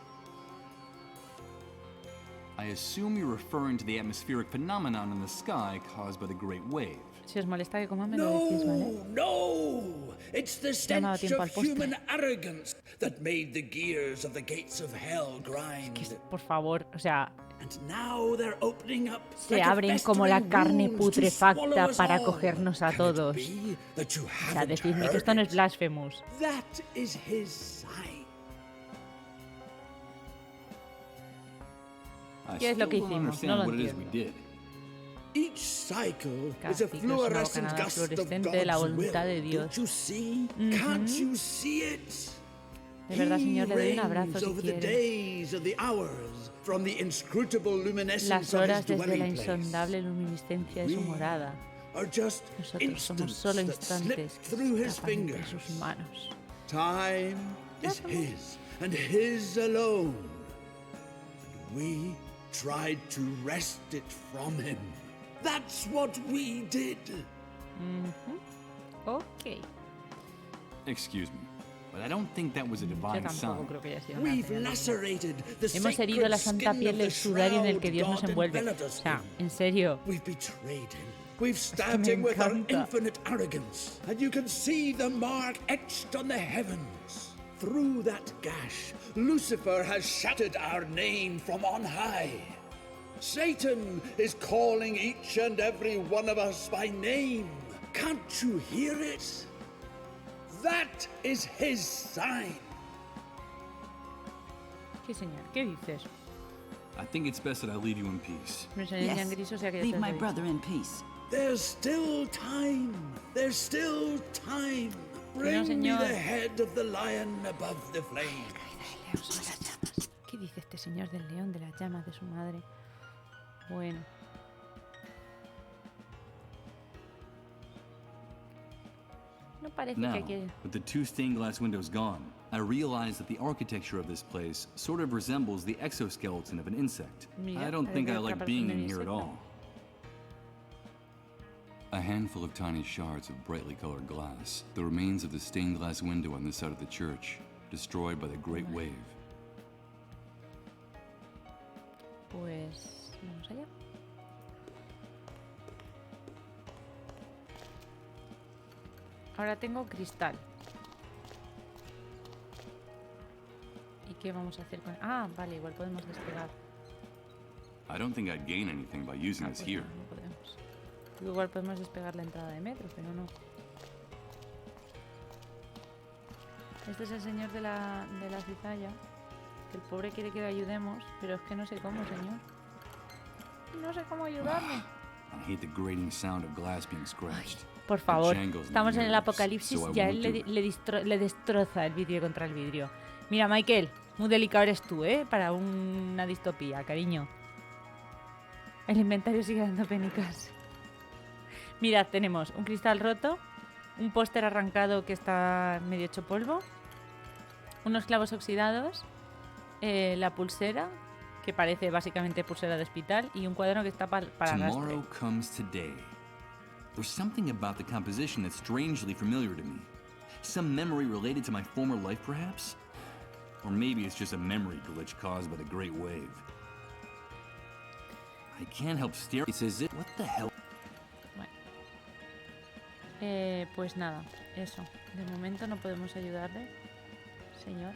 I assume you're referring to the atmospheric phenomenon in the sky caused by the Great Wave. Si os molesta que coma, me lo decís, ¿vale? No! It's the No me ha dado stench tiempo al of postre. human arrogance that made the gears of the gates of hell grind. Por favor, o sea, Se abren como la carne putrefacta para cogernos a todos. O sea, decidme que esto no es Blasphemous. ¿Qué es lo que hicimos? No lo entiendo. Castigo es una bocanada fluorescente, la voluntad de Dios. De verdad, Señor, le doy un abrazo si quiere. Las horas desde la insondable luminiscencia de su morada. Nosotros somos solo instantes que escapan entre sus manos. Time is his and his alone. We tried to wrest it from him. That's what we did. Ok. Excuse me, but I don't think that was a divine sign. Hemos herido la santa piel del sudario en el que Dios nos envuelve. O sea, en serio. We've stabbed him with our infinite arrogance, and you can see the mark etched on the heavens. Through that gash, Lucifer has shattered our name from on high. Satan is calling each and every one of us by name. Can't you hear it? That is his sign. ¿Qué señal? ¿Qué dices? I think it's best that I leave you in peace. Yes, leave my brother in peace. There's still time. There's still time. Bring me the head of the lion above the flame. ¿Qué dice este señor del león de las llamas de su madre? Bueno. No parece Now, que quiera. with the 2 stained glass windows gone, I realize that the architecture of this place sort of resembles the exoskeleton of an insect. I don't think I like being in here at all. A handful of tiny shards of brightly colored glass, the remains of the stained glass window on this side of the church, destroyed by the great wave. Pues vamos allá. Ahora tengo cristal. ¿Y qué vamos a hacer con...? Ah, vale, igual podemos despegar. I don't think I'd gain anything by using this here. No podemos. Igual podemos despegar la entrada de metro, pero no. Este es el señor de la cizalla. Que el pobre quiere que le ayudemos, pero es que no sé cómo, señor. No sé cómo ayudarle. I hate the grating sound of glass being scratched. Por favor, estamos en el apocalipsis y a él le destroza el vidrio contra el vidrio. Mira, Michael, muy delicado eres tú, ¿eh? Para una distopía, cariño. El inventario sigue dando penicas. Mirad, tenemos un cristal roto, un póster arrancado que está medio hecho polvo, unos clavos oxidados, la pulsera, que parece básicamente pulsera de hospital, y un cuaderno que está para arrastre. Tomorrow comes today. There's something about the composition that's strangely familiar to me. Some memory related to my former life, perhaps? Or maybe it's just a memory glitch caused by the Great Wave. I can't help staring. It says, what the hell? Bueno. Pues nada, eso. De momento no podemos ayudarle, señor.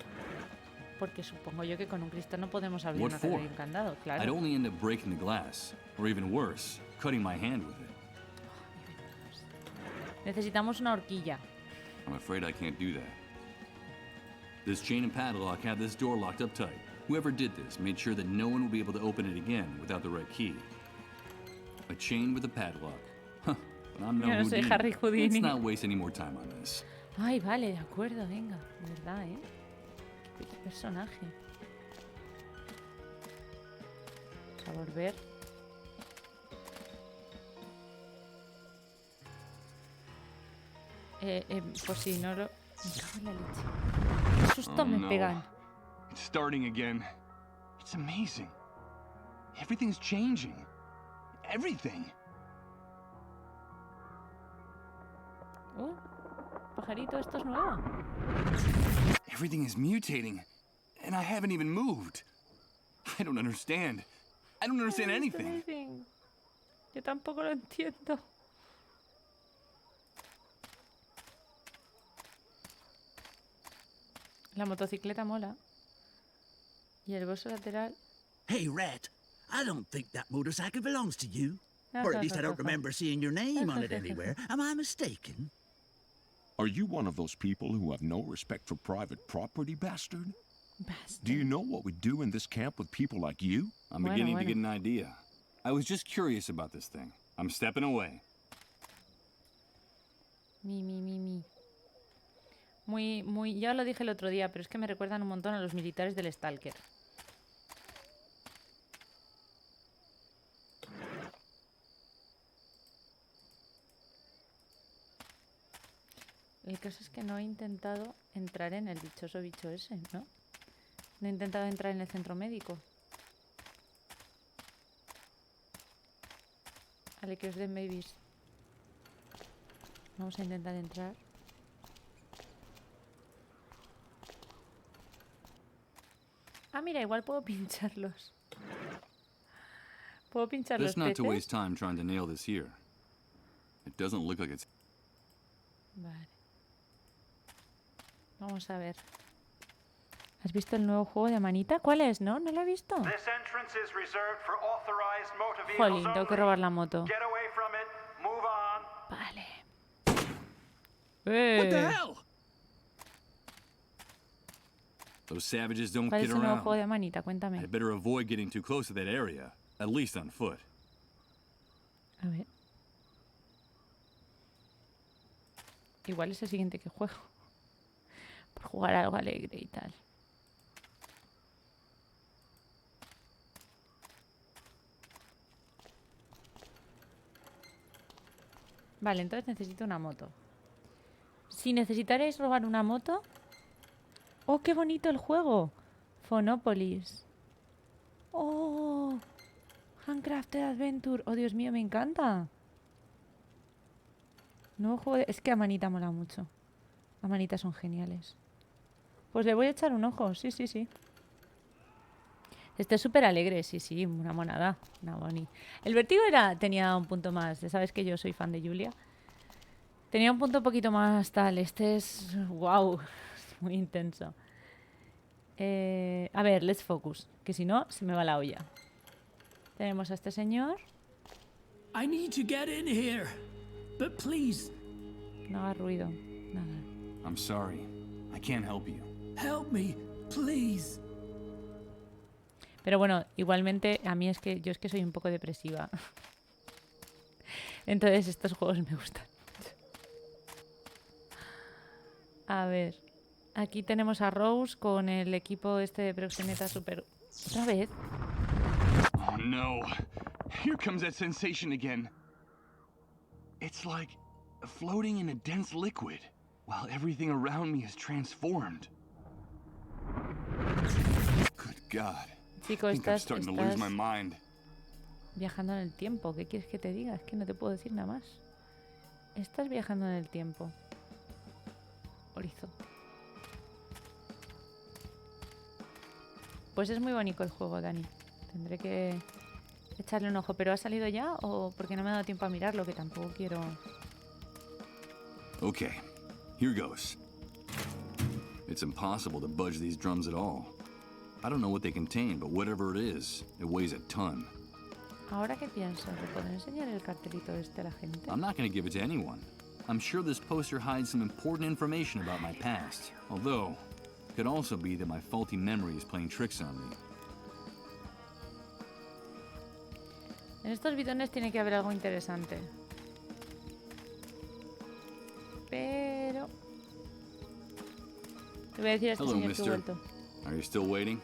Porque supongo yo que con un cristal no podemos abrir una caja de un candado, claro. I'd only end up breaking the glass, or even worse, cutting my hand with it. Necesitamos una horquilla. I'm afraid I can't do that. This chain and padlock have this door locked up tight. Whoever did this made sure that no one will be able to open it again without the right key. A chain with a padlock. Huh. But I'm no Houdini. Let's not waste any more time on this. Ay, vale, de acuerdo, venga. De verdad, ¿eh? Qué personaje. Vamos a volver. Por si no lo... Me cago en la leche. Qué susto me pegan. It's starting again. It's amazing. Everything's changing. Everything. Pajarito, esto es nuevo. Everything is mutating, and I haven't even moved. I don't understand. I don't understand anything. Yo tampoco lo entiendo. La motocicleta mola. Y el bolso lateral. Hey, Red. I don't think that motorcycle belongs to you. Or at least I don't remember seeing your name on it anywhere. Am I mistaken? Are you one of those people who have no respect for private property, bastard? Do you know what we do in this camp with people like you? I'm beginning to get an idea. I was just curious about this thing. I'm stepping away. Muy, ya lo dije el otro día, pero es que me recuerdan un montón a los militares del Stalker. El caso es que no he intentado entrar en el dichoso bicho ese, ¿no? No he intentado entrar en el centro médico. Vale, que os den babies. Vamos a intentar entrar. Ah, mira, igual puedo pincharlos. ¿Puedo pinchar los Best not to peces? waste time trying to nail this here. It doesn't look like it's... Vale. Vamos a ver. ¿Has visto el nuevo juego de manita? ¿Cuál es? ¿No? ¿No lo he visto? Jolín, tengo que robar la moto. Vale. What the hell? Those savages don't ¿Cuál get es el nuevo around. juego de manita? Cuéntame. I better avoid getting too close to that area, at least on foot. A ver. Igual es el siguiente que juego. Por jugar algo alegre y tal. Vale, entonces necesito una moto. Si necesitarais robar una moto... ¡Oh, qué bonito el juego! Phonopolis. ¡Oh! Handcrafted Adventure. ¡Oh, Dios mío, me encanta! Nuevo juego de... Es que a manita mola mucho. A manita son geniales. Pues le voy a echar un ojo. Sí, sí, sí. Este es súper alegre. Sí, sí, una monada. Una boni. El Vértigo tenía un punto más. Ya sabes que yo soy fan de Julia. Tenía un punto un poquito más tal. Este es... ¡Wow! Es muy intenso. A ver, let's focus. Que si no, se me va la olla. Tenemos a este señor. I need to get in here. But please. No haga ruido. Nada. I'm sorry. I can't help you. Help me, please. Pero bueno, igualmente a mí yo es que soy un poco depresiva. Entonces estos juegos me gustan. A ver. Aquí tenemos a Rose con el equipo este de proxeneta super... ¿Otra vez? Oh no. Here comes that sensation again. It's like floating in a dense liquid while everything around me is transformed. Good God. Chico, I think I'm starting to lose my mind. Viajando en el tiempo. ¿Qué quieres que te diga? Es que no te puedo decir nada más. Estás viajando en el tiempo. Horizonte. Pues es muy bonito el juego, Dani. Tendré que echarle un ojo. ¿Pero ha salido ya o porque no me ha dado tiempo a mirarlo? Que tampoco quiero... Okay, here goes. It's impossible to budge these drums at all. I don't know what they contain, but whatever it is, it weighs a ton. ¿Ahora qué pienso? ¿Le puedo enseñar el cartelito este a la gente? I'm not going to give it to anyone. I'm sure this poster hides some important information about my past. Although, it could also be that my faulty memory is playing tricks on me. En estos bidones tiene que haber algo interesante. Pero... Le voy a decir a este Hello, señor que he mister. vuelto. Are you still waiting?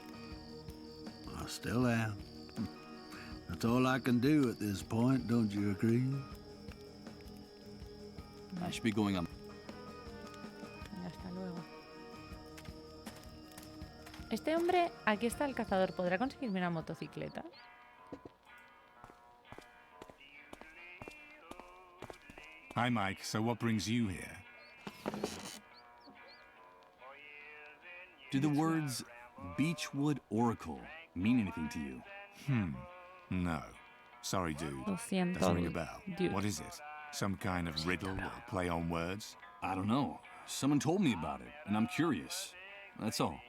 I still am. That's all I can do at this point, don't you agree? I should be going on. Venga, hasta luego. Este hombre, aquí está el cazador. ¿Podrá conseguirme una motocicleta? Hi, Mike. So what brings you here? Do the words Beechwood Oracle mean anything to you? No. Sorry, dude. Lo siento, Doesn't ring a bell. dude. What is it? Some kind of riddle or play on words? I don't know. Someone told me about it, and I'm curious. That's all.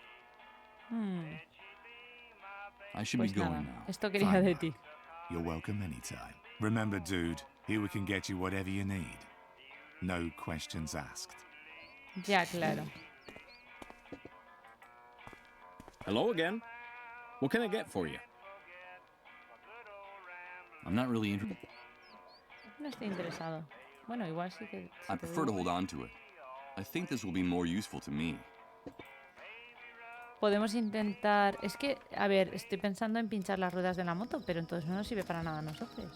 I should Pues be going nada, now. esto quería Fine. de ti. You're welcome anytime. Remember, dude, here we can get you whatever you need. No questions asked. Ya, claro. Hello again. What can I get for you? I'm not really interested. No estoy interesado. Bueno, igual sí que... si I te prefer to digo- hold on to it. I think this will be more useful to me. Podemos intentar... Es que, a ver, estoy pensando en pinchar las ruedas de la moto, pero entonces no nos sirve para nada a nosotros.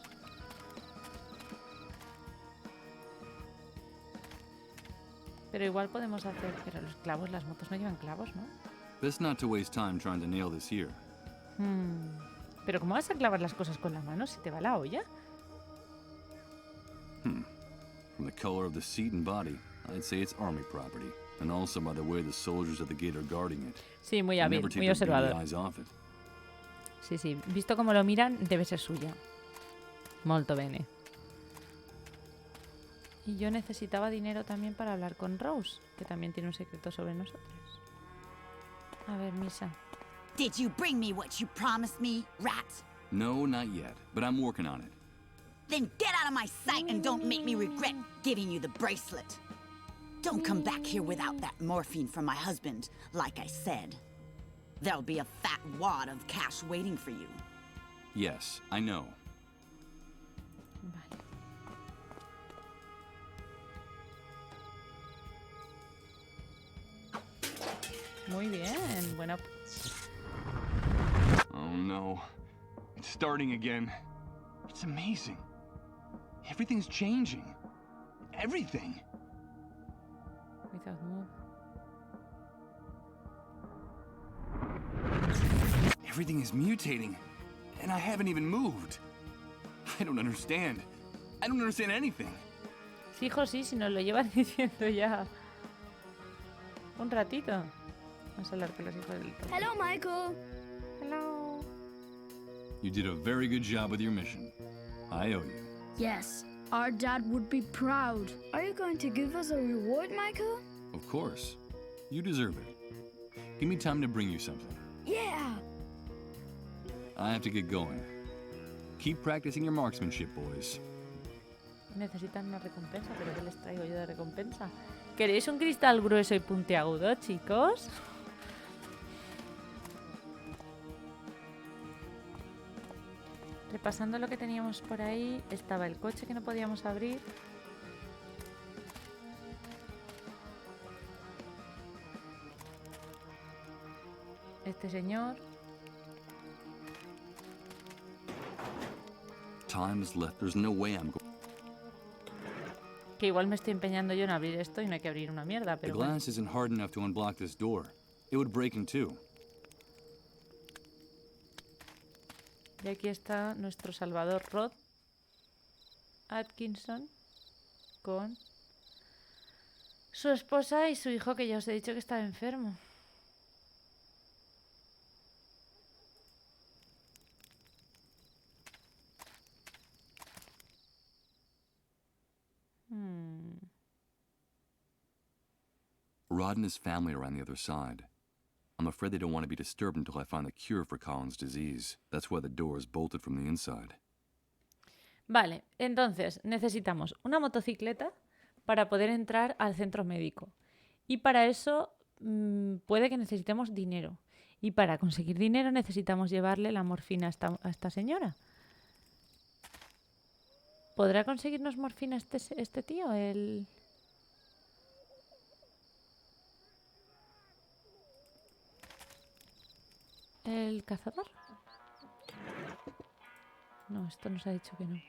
Pero igual podemos hacer... Pero los clavos, las motos no llevan clavos, ¿no? Best not to waste time trying to nail this here. Pero ¿cómo vas a clavar las cosas con la mano si te va la olla? From the color of the seat and body, I'd say it's army property. And also by the way the soldiers at the gate are guarding it. Sí, muy They hábil, never take muy their beady observador. eyes off it. Sí, sí. Visto como lo miran, debe ser suya. Molto bene. Y yo necesitaba dinero también para hablar con Rose, que también tiene un secreto sobre nosotros. A ver, Misa. Did you bring me what you promised me, rat? No, not yet, but I'm working on it. Then get out of my sight and don't make me regret giving you the bracelet. Don't come back here without that morphine from my husband, like I said. There'll be a fat wad of cash waiting for you. Yes, I know. Vale. Muy bien, buena... Oh no. It's starting again. It's amazing. Everything's changing. Everything. Without move. Everything is mutating. And I haven't even moved. I don't understand. I don't understand anything. Sí, hijo, sí, si nos lo llevan diciendo ya un ratito. Vamos a hablar con los hijos del tope. Hello, Michael. Hello. You did a very good job with your mission. I owe you. Yes, our dad would be proud. Are you going to give us a reward, Michael? Of course. You deserve it. Give me time to bring you something. Yeah. I have to get going. Keep practicing your marksmanship, boys. Necesitan una recompensa, pero ¿qué les traigo yo de recompensa? ¿Queréis un cristal grueso y puntiagudo, chicos? Repasando lo que teníamos por ahí, estaba el coche que no podíamos abrir. Este señor. Time's left. There's no way I'm going. Que igual me estoy empeñando yo en abrir esto y no hay que abrir una mierda, The pero bueno. glass isn't hard enough to unblock this door. It would break in two. Y aquí está nuestro salvador Rod Atkinson con su esposa y su hijo, que ya os he dicho que estaba enfermo. Rod and his family are on the other side. I'm afraid they don't want to be disturbed until I find the cure for Colin's disease. That's why the door is bolted from the inside. Vale, entonces necesitamos una motocicleta para poder entrar al centro médico. Y para eso puede que necesitemos dinero. Y para conseguir dinero necesitamos llevarle la morfina a esta señora. ¿Podrá conseguirnos morfina este tío? ¿El cazador? No, esto nos ha dicho que no.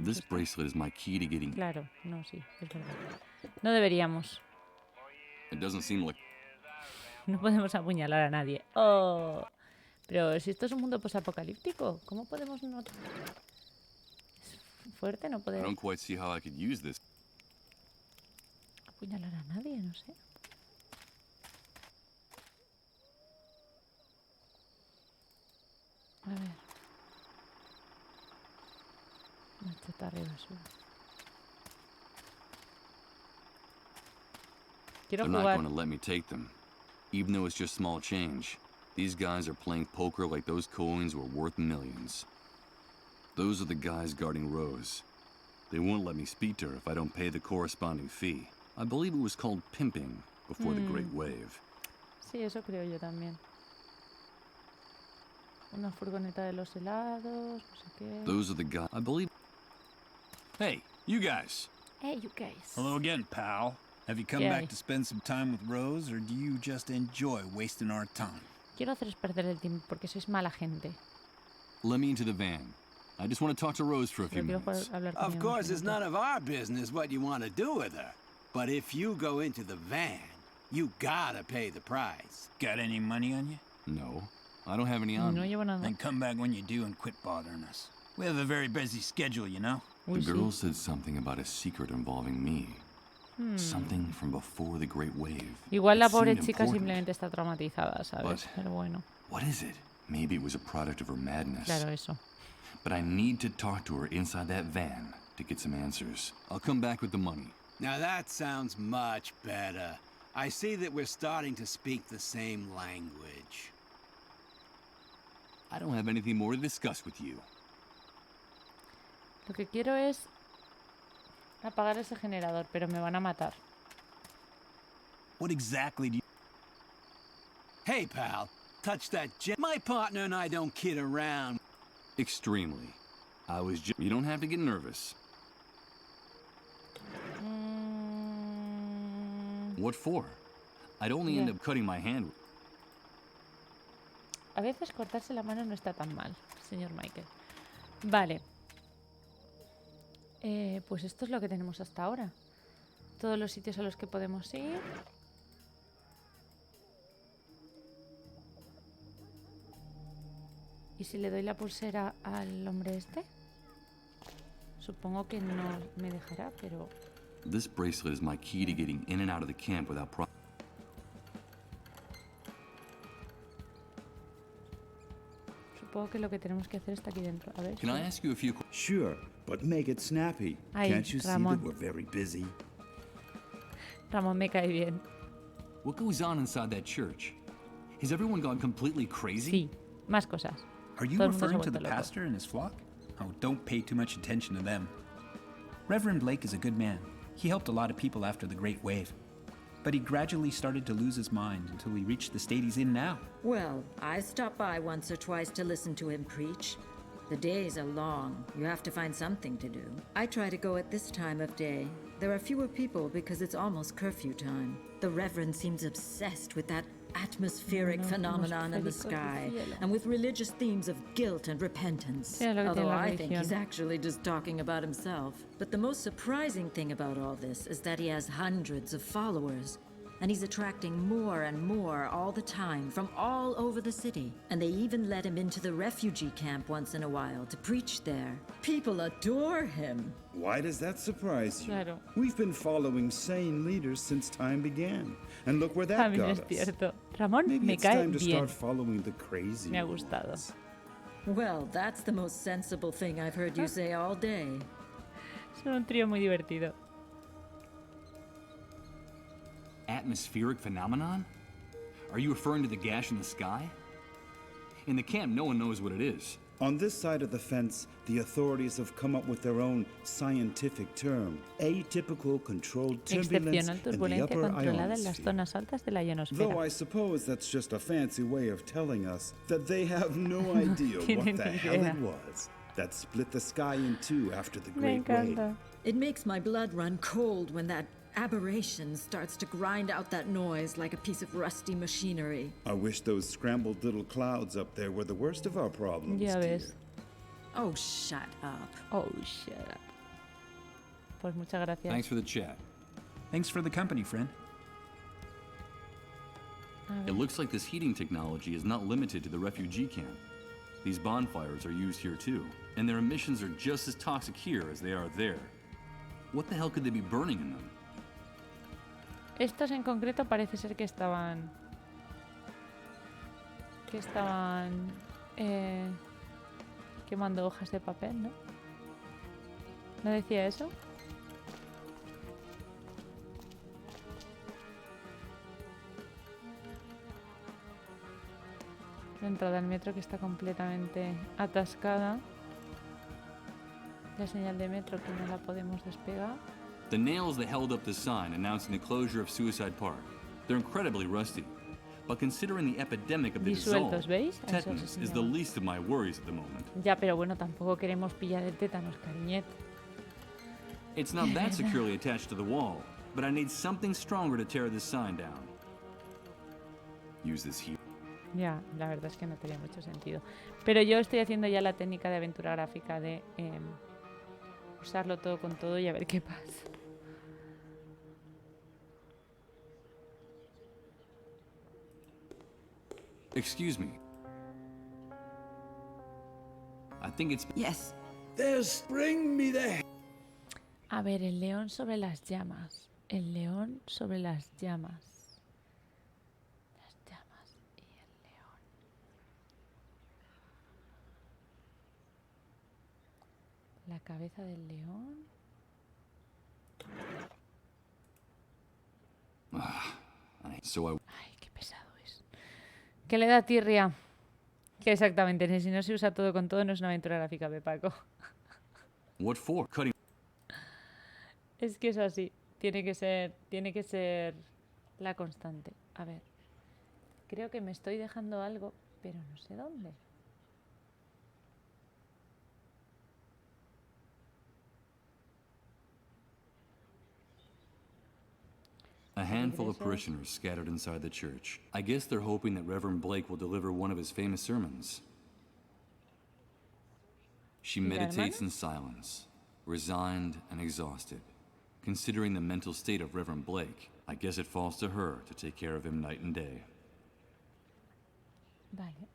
This bracelet is my key to getting. Claro, no, sí, es verdad. No deberíamos. It doesn't seem like. No podemos apuñalar a nadie. Oh, pero si esto es un mundo posapocalíptico, ¿cómo podemos no? Es fuerte, no I poder don't quite see how I could use this. apuñalar a nadie, no sé. A ver. Machatarra y basura. Quiero They're not jugar. going to let me take them, even though it's just small change. These guys are playing poker like those coins were worth millions. Those are the guys guarding Rose. They won't let me speak to her if I don't pay the corresponding fee. I believe it was called pimping before the Great Wave. Sí, eso creo yo también. Una furgoneta de los helados, no sé qué. Those are the guys. I believe. Hey, you guys. Hey, you guys. Hello again, pal. Have you come back to spend some time with Rose, or do you just enjoy wasting our time? Quiero haceros perder el tiempo porque sois mala gente. Let me into the van. I just want to talk to Rose for a few minutes. Of course, it's none of our business what you want to do with her. But if you go into the van, you gotta pay the price. Got any money on you? No, I don't have any on me. Then come back when you do and quit bothering us. We have a very busy schedule, you know? The girl said something about a secret involving me. Something from before the Great Wave. Igual la pobre chica simplemente está traumatizada, ¿sabes? Pero bueno. What is it? Maybe it was a product of her madness. Claro, eso. But I need to talk to her inside that van to get some answers. I'll come back with the money. Now that sounds much better. I see that we're starting to speak the same language. I don't have anything more to discuss with you. Lo que quiero es apagar ese generador, pero me van a matar. What exactly do you... Hey, pal. Touch that jet. My partner and I don't kid around. Extremely. I was just... You don't have to get nervous. What for? I'd only end up cutting my hand. A veces cortarse la mano no está tan mal, señor Michael. Vale. Pues esto es lo que tenemos hasta ahora. Todos los sitios a los que podemos ir. ¿Y si le doy la pulsera al hombre este? Supongo que no me dejará, pero... This bracelet is my key to getting in and out of the camp without problem. Supongo que lo que tenemos que hacer está aquí dentro. A ver. Can I ask you a few questions? Sure, but make it snappy. Can't you see that we're very busy? Ramón me cae bien. What goes on inside that church? Has everyone gone completely crazy? Sí, más cosas. Are you referring to the pastor and his flock? Oh, don't pay too much attention to them. Reverend Blake is a good man. He helped a lot of people after the Great Wave. But he gradually started to lose his mind until he reached the state he's in now. Well, I stopped by once or twice to listen to him preach. The days are long. You have to find something to do. I try to go at this time of day. There are fewer people because it's almost curfew time. The Reverend seems obsessed with that atmospheric phenomenon in the sky, and with religious themes of guilt and repentance. Although I think he's actually just talking about himself. But the most surprising thing about all this is that he has hundreds of followers, and he's attracting more and more all the time from all over the city. And they even let him into the refugee camp once in a while to preach there. People adore him. Why does that surprise you? Claro. We've been following sane leaders since time began. And look where that got us. Ramón Maybe me it's cae time to bien. start following the crazy Me ha gustado. ones. Well, that's the most sensible thing I've heard you say all day. Son un trío muy divertido. Atmospheric phenomenon? Are you referring to the gash in the sky? In the camp, no one knows what it is. On this side of the fence, the authorities have come up with their own scientific term, atypical controlled turbulence Excepcional in the turbulencia upper controlada en las ionosphere. zonas altas de la Though ionosfera. I suppose that's just a fancy way of telling us that they have no idea what Tienen the ni hell idea. it was that split the sky in two after the Me Great Wave. encanta. It makes my blood run cold when that aberration starts to grind out that noise like a piece of rusty machinery. I wish those scrambled little clouds up there were the worst of our problems, Ya dear. ves. Oh, shut up. Oh, shut up. Pues muchas gracias. Thanks for the chat. Thanks for the company, friend. It looks like this heating technology is not limited to the refugee camp. These bonfires are used here too, and their emissions are just as toxic here as they are there. What the hell could they be burning in them? Estos en concreto parece ser que estaban... quemando hojas de papel, ¿no? ¿No decía eso? La entrada al metro que está completamente atascada. La señal de metro que no la podemos despegar. The nails that held up the sign announcing the closure of Suicide Park. They're incredibly rusty. But considering the epidemic of the Disueltos, ¿veis? tetanus is the least of my worries at the moment. Ya, pero bueno, tampoco queremos pillar el tétanos, cariñet. It's not that securely attached to the wall, but I need something stronger to tear this sign down. Use this here. Ya, la verdad es que no tenía mucho sentido. Pero yo estoy haciendo ya la técnica de aventura gráfica de usarlo todo con todo y a ver qué pasa. Excuse me. I think it's... Yes. There's... Bring me the... A ver, el león sobre las llamas. El león sobre las llamas. Las llamas y el león. La cabeza del león. Ay, qué pesado es. ¿Qué le da tirria? Que exactamente, si no se usa todo con todo, no es una aventura gráfica, Paco. What for? Cutting... Es que es así. Tiene que ser la constante. A ver. Creo que me estoy dejando algo, pero no sé dónde. A handful of parishioners scattered inside the church. I guess they're hoping that Reverend Blake will deliver one of his famous sermons. She meditates in silence, resigned and exhausted. Considering the mental state of Reverend Blake, I guess it falls to her to take care of him night and day. Vale.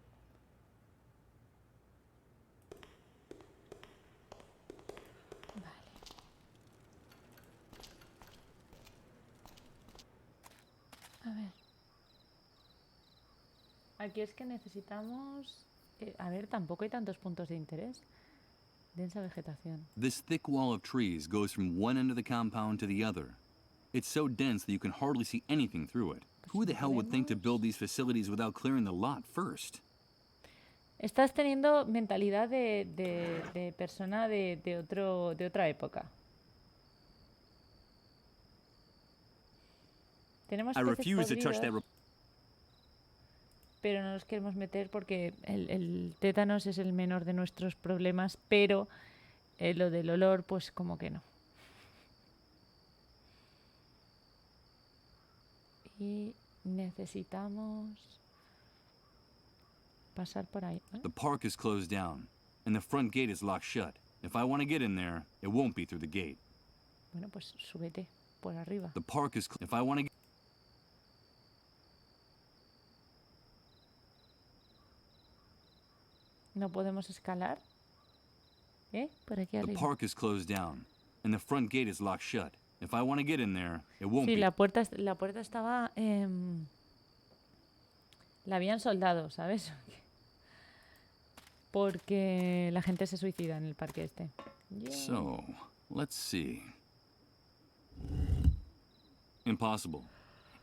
A ver. Aquí es que necesitamos... a ver, tampoco hay tantos puntos de interés. Densa vegetación. This thick wall of trees goes from one end of the compound to the other. It's so dense that you can hardly see anything through it. Who the hell would think to build these facilities without clearing the lot first? Estás teniendo mentalidad de persona de otra época. Tenemos peces podridos, pero no nos queremos meter porque el tétanos es el menor de nuestros problemas, pero lo del olor, pues como que no. Y necesitamos pasar por ahí, ¿vale? The park is closed down, and the front gate is locked shut. If I want to get in there, it won't be through the gate. Bueno, pues súbete por arriba. The park is... If I want to... No podemos escalar. Por aquí arriba. The park is closed down, and the front gate is locked shut. If I want to get in there, it won't be. Sí, la puerta estaba... la habían soldado, ¿sabes? Porque la gente se suicida en el parque este. Yeah. So, let's see. Impossible.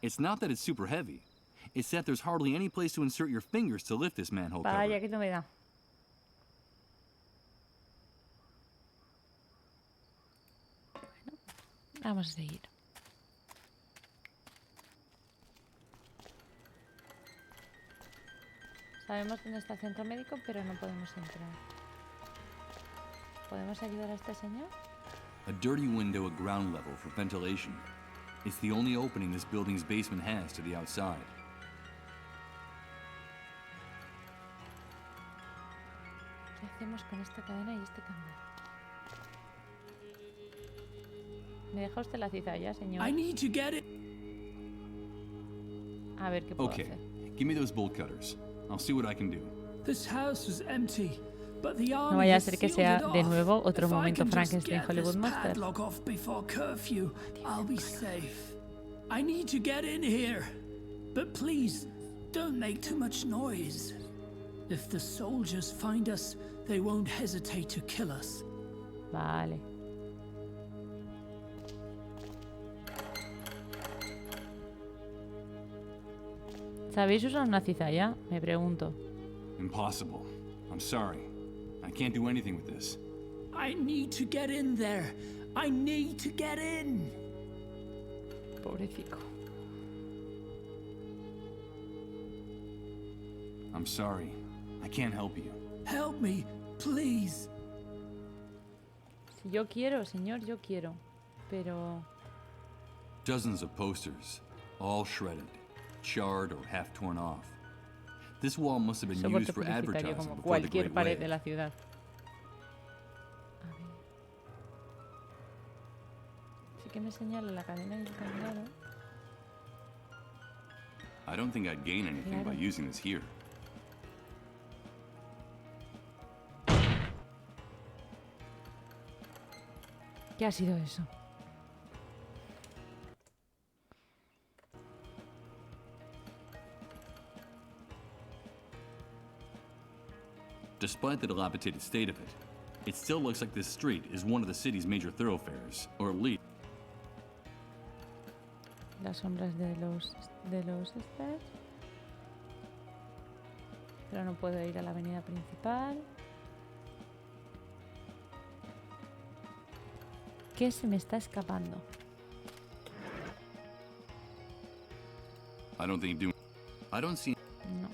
It's not that it's super heavy. It's that there's hardly any place to insert your fingers to lift this manhole cover. Vaya, qué novedad. Bueno, vamos a seguir. Sabemos dónde está el centro médico, pero no podemos entrar. ¿Podemos ayudar a este señor? A dirty window at ground level for ventilation. It's the only opening this building's basement has to the outside. ¿Qué hacemos con esta cadena y este candado? ¿Me deja usted la cizalla, señor? I need to get it. A ver qué puedo Okay, hacer. give me those bolt cutters. I'll see what I can do. This house was empty, but the No army vaya a has ser que sealed sea it de off. nuevo otro If I momento can just Frankenstein get Hollywood this Monster. padlock off before curfew, I'll be safe. I need to get in here, but please don't make too much noise. If the soldiers find us, they won't hesitate to kill us. Vale. ¿Sabéis usar una cizalla? Me pregunto. Impossible. I'm sorry. I can't do anything with this. I need to get in there. I need to get in. Pobrecito. I'm sorry. I can't help you. Help me, please. Si yo quiero, señor, yo quiero. Pero... Dozens of posters, all shredded, charred or half torn off. This wall must have been soporte used for publicitario advertising como before the cualquier Great pared Wave. de la ciudad. A ver. Sí que me señala la cadena del candado. I don't think I'd gain anything by using this here. ¿Qué ha sido eso? Despite the dilapidated state of it, it still looks like this street is one of the city's major thoroughfares, or at least... Las sombras de los estas. Pero no puedo ir a la avenida principal. ¿Qué se me está escapando? I don't see... No.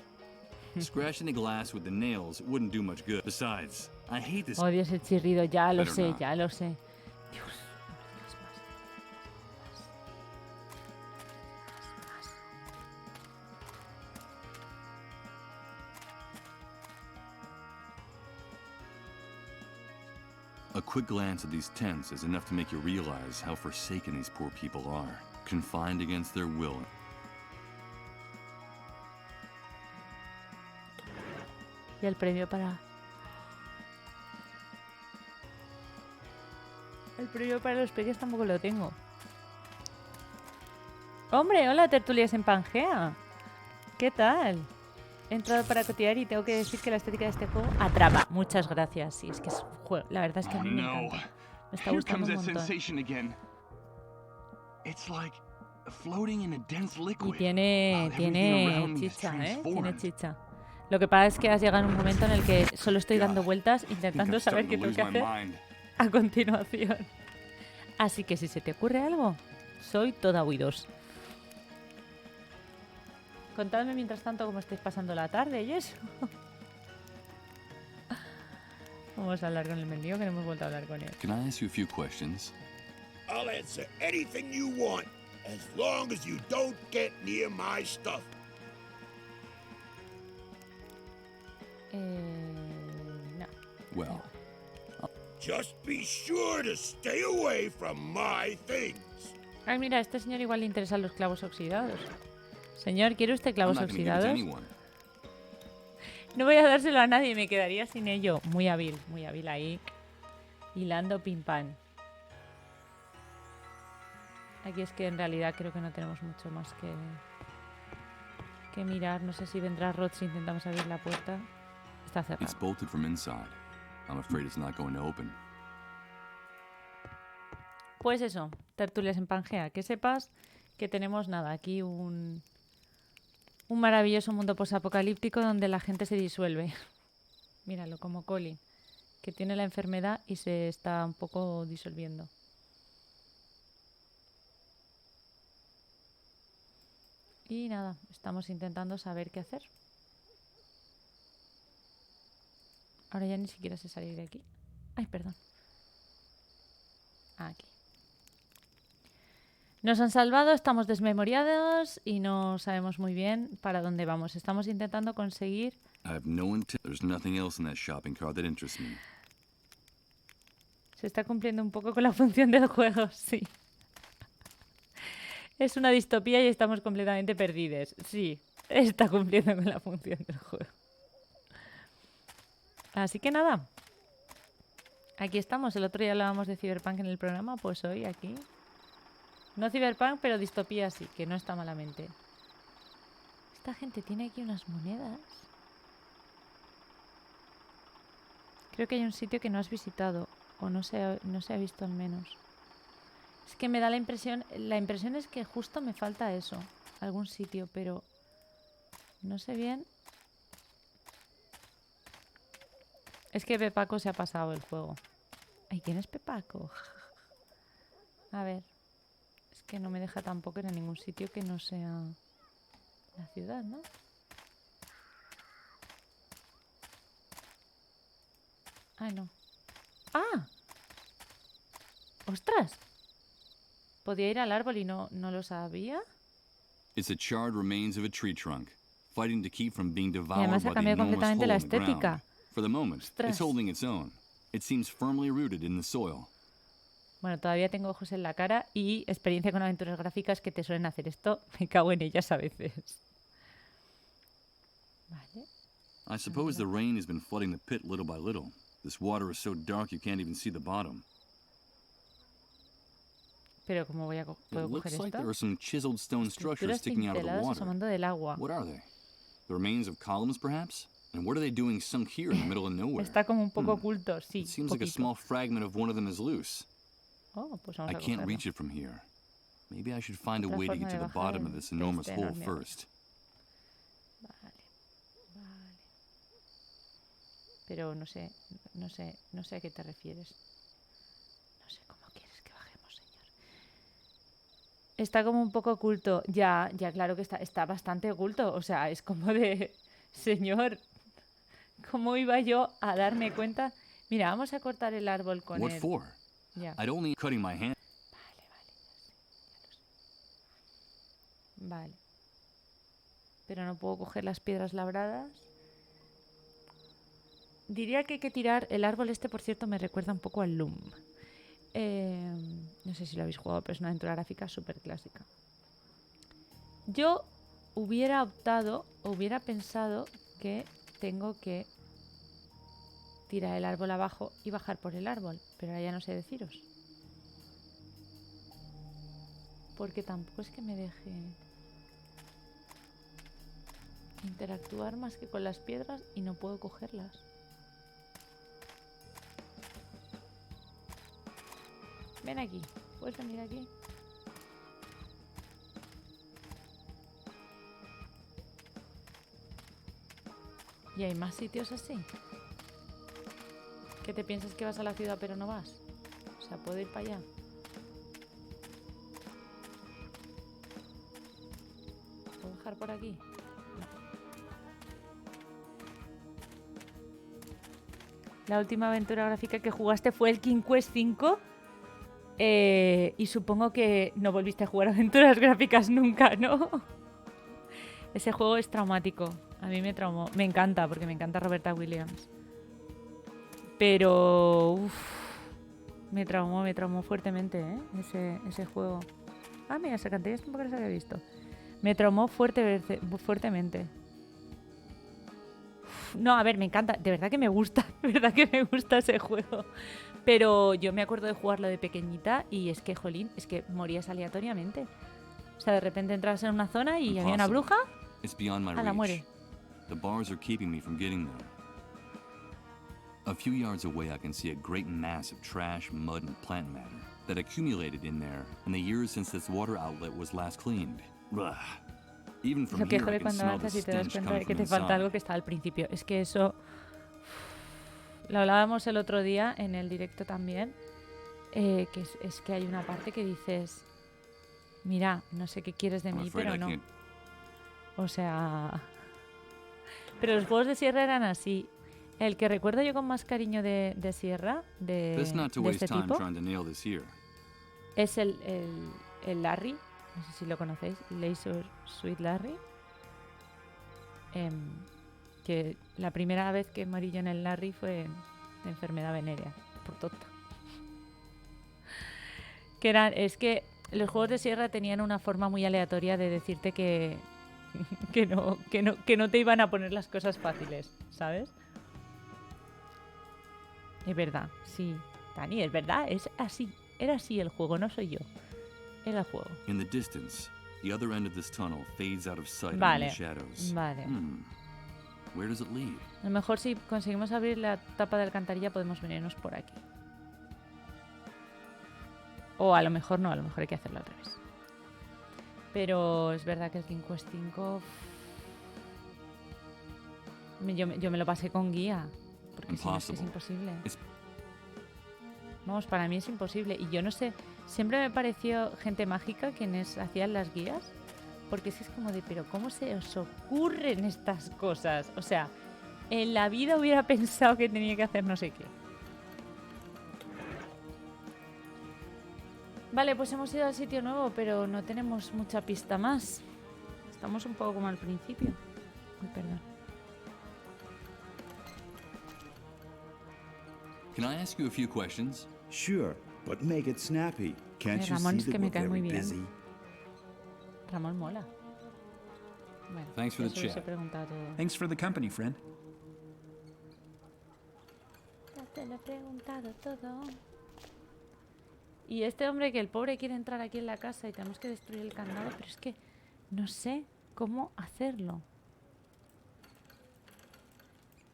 Scratching the glass with the nails wouldn't do much good. Besides, I hate this... Odio ese chirrido, ya lo Better sé, not. ya lo sé. Dios, A quick glance at these tents is enough to make you realize how forsaken these poor people are, confined against their will. Y el premio para... El premio para los peques tampoco lo tengo. ¡Hombre! ¡Hola, tertulias en Pangea! ¿Qué tal? He entrado para cotear y tengo que decir que la estética de este juego atrapa. Muchas gracias. Sí, es que es un juego. La verdad es que a mí me encanta. Me está gustando un montón. Y tiene chicha, ¿eh? Tiene chicha. Lo que pasa es que has llegado a un momento en el que solo estoy dando vueltas intentando saber qué tengo que hacer a continuación. Así que si se te ocurre algo, soy toda oídos. Contadme mientras tanto cómo estáis pasando la tarde y eso. Vamos a hablar con el mendigo que no hemos vuelto a hablar con él. Can I ask you a few questions? I'll answer anything you want, as long as you don't get near my stuff. No. Well, Just be sure to stay away from my things. Ay, mira, a este señor igual le interesan los clavos oxidados. Señor, ¿quiere usted clavos I'm not gonna give it to oxidados? anyone. No voy a dárselo a nadie, me quedaría sin ello. Muy hábil ahí. Hilando pim pam. Aquí es que en realidad creo que no tenemos mucho más que mirar. No sé si vendrá Rod si intentamos abrir la puerta. Está cerrado. It's bolted from inside. I'm afraid it's not going to open. Pues eso, tertulias en Pangea. Que sepas que tenemos nada, aquí un maravilloso mundo posapocalíptico donde la gente se disuelve. Míralo, como Colin, que tiene la enfermedad y se está un poco disolviendo. Y nada, estamos intentando saber qué hacer. Ahora ya ni siquiera sé salir de aquí. Ay, perdón. Aquí. Nos han salvado, estamos desmemoriados y no sabemos muy bien para dónde vamos. Estamos intentando conseguir... There's nothing else in that shopping cart that interests me. Se está cumpliendo un poco con la función del juego, sí. Es una distopía y estamos completamente perdidos. Sí, está cumpliendo con la función del juego. Así que nada. Aquí estamos. El otro día hablábamos de Cyberpunk en el programa, pues hoy aquí... No Cyberpunk, pero distopía sí, que no está malamente. Esta gente tiene aquí unas monedas. Creo que hay un sitio que no has visitado, o no se ha visto al menos. Es que me da la impresión es que justo me falta eso, algún sitio, pero no sé bien. Es que Pepaco se ha pasado el juego. Ay, ¿quién es Pepaco? A ver. Es que no me deja tampoco ir a ningún sitio que no sea la ciudad, ¿no? Ay, no. ¡Ah! ¡Ostras! Podía ir al árbol y no lo sabía. It's the charred remains of a tree trunk, fighting to keep from being Y devoured además by ha the cambiado enormous completamente hole la in the ground. estética. For the moment, Ostras. it's holding its own. It seems firmly rooted in the soil. Bueno, todavía tengo ojos en la cara y experiencia con aventuras gráficas que te suelen hacer esto. Me cago en ellas a veces. Vale. I suppose the rain has been flooding the pit little by little. This water is so dark you can't even see the bottom. Pero ¿cómo puedo It coger looks like esto? there are some chiseled stone structures Estructuras sticking out of the cinceladas water. asomando del agua. What are they? The remains of columns, perhaps? And what are they doing sunk here in the middle of nowhere? Está como un poco oculto, sí. It seems like a small fragment of one of them is loose. Oh, pues vamos I a can't cogerlo. reach it from here. Maybe I should find a Otra way to forma get to de the bajar bottom of el this enormous este hole enorme. first. Vale. Pero no sé a qué te refieres. No sé cómo quieres que bajemos, señor. Está como un poco oculto. Ya, claro que está bastante oculto. O sea, es como de... Señor, ¿cómo iba yo a darme cuenta? Mira, vamos a cortar el árbol con What él. for? Ya. I'd only cutting my hand. Vale. Pero no puedo coger las piedras labradas. Diría que hay que tirar... El árbol este, por cierto, me recuerda un poco al Loom. No sé si lo habéis jugado, pero es una aventura gráfica súper clásica. Yo hubiera pensado que tengo que tirar el árbol abajo y bajar por el árbol. Pero ahora ya no sé deciros. Porque tampoco es que me deje interactuar más que con las piedras y no puedo cogerlas. Ven aquí. ¿Puedes venir aquí? ¿Y hay más sitios así? ¿Qué te piensas que vas a la ciudad pero no vas? O sea, ¿puedo ir para allá? ¿Puedo bajar por aquí? No. La última aventura gráfica que jugaste fue el King Quest 5. Y supongo que no volviste a jugar aventuras gráficas nunca, ¿no? Ese juego es traumático. A mí me traumó. Me encanta, porque me encanta Roberta Williams. Pero... me traumó fuertemente, ¿eh? Ese juego. Ah, mira, esa cantidad tampoco les había visto. Me traumó fuertemente. No, a ver, me encanta. De verdad que me gusta. De verdad que me gusta ese juego. Pero yo me acuerdo de jugarlo de pequeñita y es que, jolín, es que morías aleatoriamente. O sea, de repente entras en una zona y había una bruja. A la muere. The bars are keeping me from getting there. A few yards away, I can see a great mass of trash, mud, and plant matter that accumulated in there in the years since this water outlet was last cleaned. Ugh. Even from Lo que here, I jode can cuando smell the avanzas y te das stench cuenta coming de que from te falta inside. algo que está al principio. Es que eso... Lo hablábamos el otro día en el directo también. Que es que hay una parte que dices... Mira, no sé qué quieres de mí, pero no. O sea... Pero los juegos de Sierra eran así. El que recuerdo yo con más cariño de Sierra, de este tipo, es el Larry. No sé si lo conocéis. Laser Sweet Larry. Que la primera vez que morí yo en el Larry fue de enfermedad venérea. Por tonta. Es que los juegos de Sierra tenían una forma muy aleatoria de decirte que no te iban a poner las cosas fáciles, ¿sabes? Es verdad, sí. Dani, es verdad, es así. Era así el juego, no soy yo. Era el juego. In the distance, the other end of this tunnel fades out of sight Vale, in the shadows. vale. Where does it lead? A lo mejor si conseguimos abrir la tapa de alcantarilla podemos venirnos por aquí. O a lo mejor no, a lo mejor hay que hacerlo al revés. Pero es verdad que el King Quest 5... Yo me lo pasé con guía. porque si no es que es imposible. Vamos, para mí es imposible. Y yo no sé, siempre me pareció gente mágica quienes hacían las guías, porque es como de, pero ¿cómo se os ocurren estas cosas? O sea, en la vida hubiera pensado que tenía que hacer no sé qué. Vale, pues hemos ido al sitio nuevo, pero no tenemos mucha pista más. Estamos un poco como al principio. Uy, perdón. Can I ask you a few questions? Sure, but make it snappy. Can't you Ramón see es que that me we're cae muy very bien. busy? Ramón mola. Bueno, Thanks for the eso os he chat. preguntado todo. Thanks for the company, friend. Ya te lo he preguntado todo. Y este hombre, que el pobre quiere entrar aquí en la casa y tenemos que destruir el candado, pero es que no sé cómo hacerlo.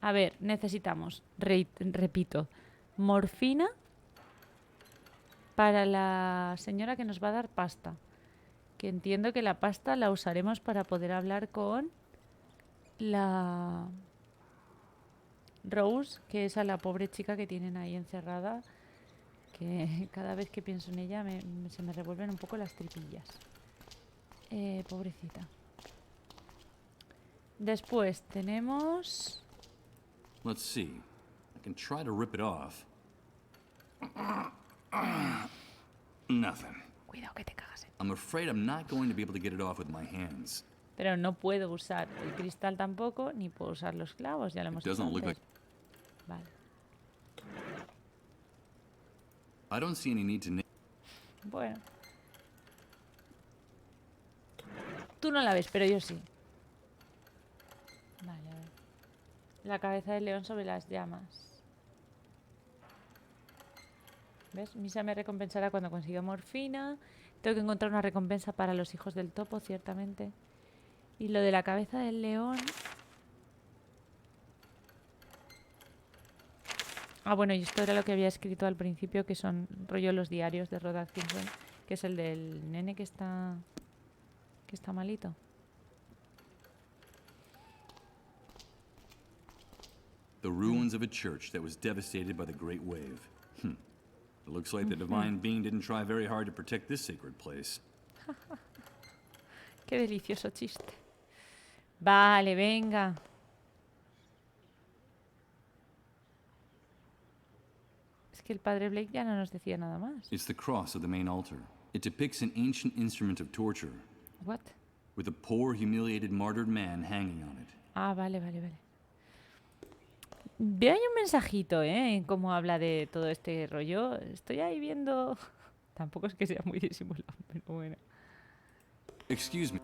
A ver, necesitamos, repito, morfina para la señora que nos va a dar pasta. Que entiendo que la pasta la usaremos para poder hablar con la Rose, que es a la pobre chica que tienen ahí encerrada, que cada vez que pienso en ella se me revuelven un poco las tripillas. Pobrecita. Después tenemos... Let's see. I can try to rip it off. Nothing. Cuidado que te cagas. I'm afraid I'm not going to be able to get it off with my hands. Pero no puedo usar el cristal tampoco, ni puedo usar los clavos, ya lo hemos hecho antes. Vale. I don't see any need to... Bueno. Tú no la ves, pero yo sí. Vale, a ver. La cabeza del león sobre las llamas. ¿Ves? Misa me recompensará cuando consiga morfina. Tengo que encontrar una recompensa para los hijos del topo, ciertamente. Y lo de la cabeza del león... Ah, bueno, y esto era lo que había escrito al principio, que son rollo los diarios de Rod Atkinson, que es el del nene que está malito. The ruins of a church that was devastated by the Great Wave. It looks like the divine being didn't try very hard to protect this sacred place. Qué delicioso chiste. Vale, venga. Es que el padre Blake ya no nos decía nada más. It's the cross of the main altar. It depicts an ancient instrument of torture. What? With a poor, humiliated, martyred man hanging on it. Ah, vale. Veo ahí un mensajito, en cómo habla de todo este rollo. Estoy ahí viendo... Tampoco es que sea muy disimulado, pero bueno. Excuse me.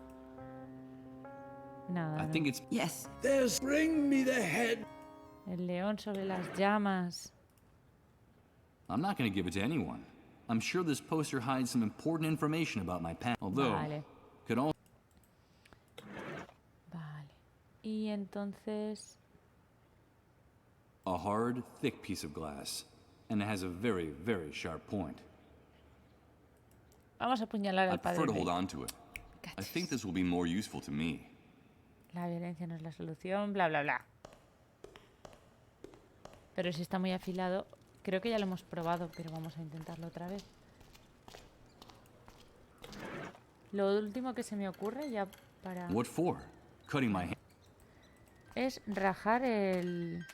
Nada. I think it's... Yes. There's... Bring me the head. El león sobre las llamas. I'm not going to give it to anyone. I'm sure this poster hides some important information about my past. Although... Vale. Could all... Vale. Y entonces... A hard, thick piece of glass. And it has a very, very sharp point. Vamos a apuñalar al I'd prefer padre to hold Blake. on to it. I think this will be more useful to me. La violencia no es la solución, bla, bla, bla. Pero si está muy afilado, creo que ya lo hemos probado, pero vamos a intentarlo otra vez. Lo último que se me ocurre ya para... What for? Cutting my hand. Es rajar el...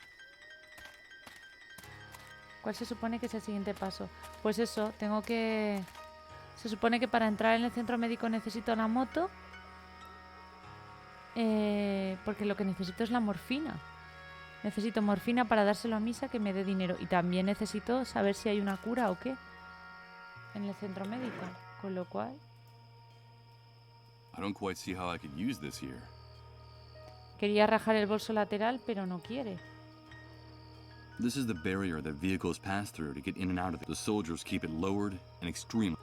¿Cuál se supone que es el siguiente paso? Pues eso, tengo que... Se supone que para entrar en el centro médico necesito la moto. Porque lo que necesito es la morfina. Necesito morfina para dárselo a Misa que me dé dinero. Y también necesito saber si hay una cura o qué en el centro médico. Con lo cual... I don't quite see how I could use this here. Quería rajar el bolso lateral, pero no quiere. This is the barrier that vehicles pass through to get in and out of it. The soldiers keep it lowered and extremely...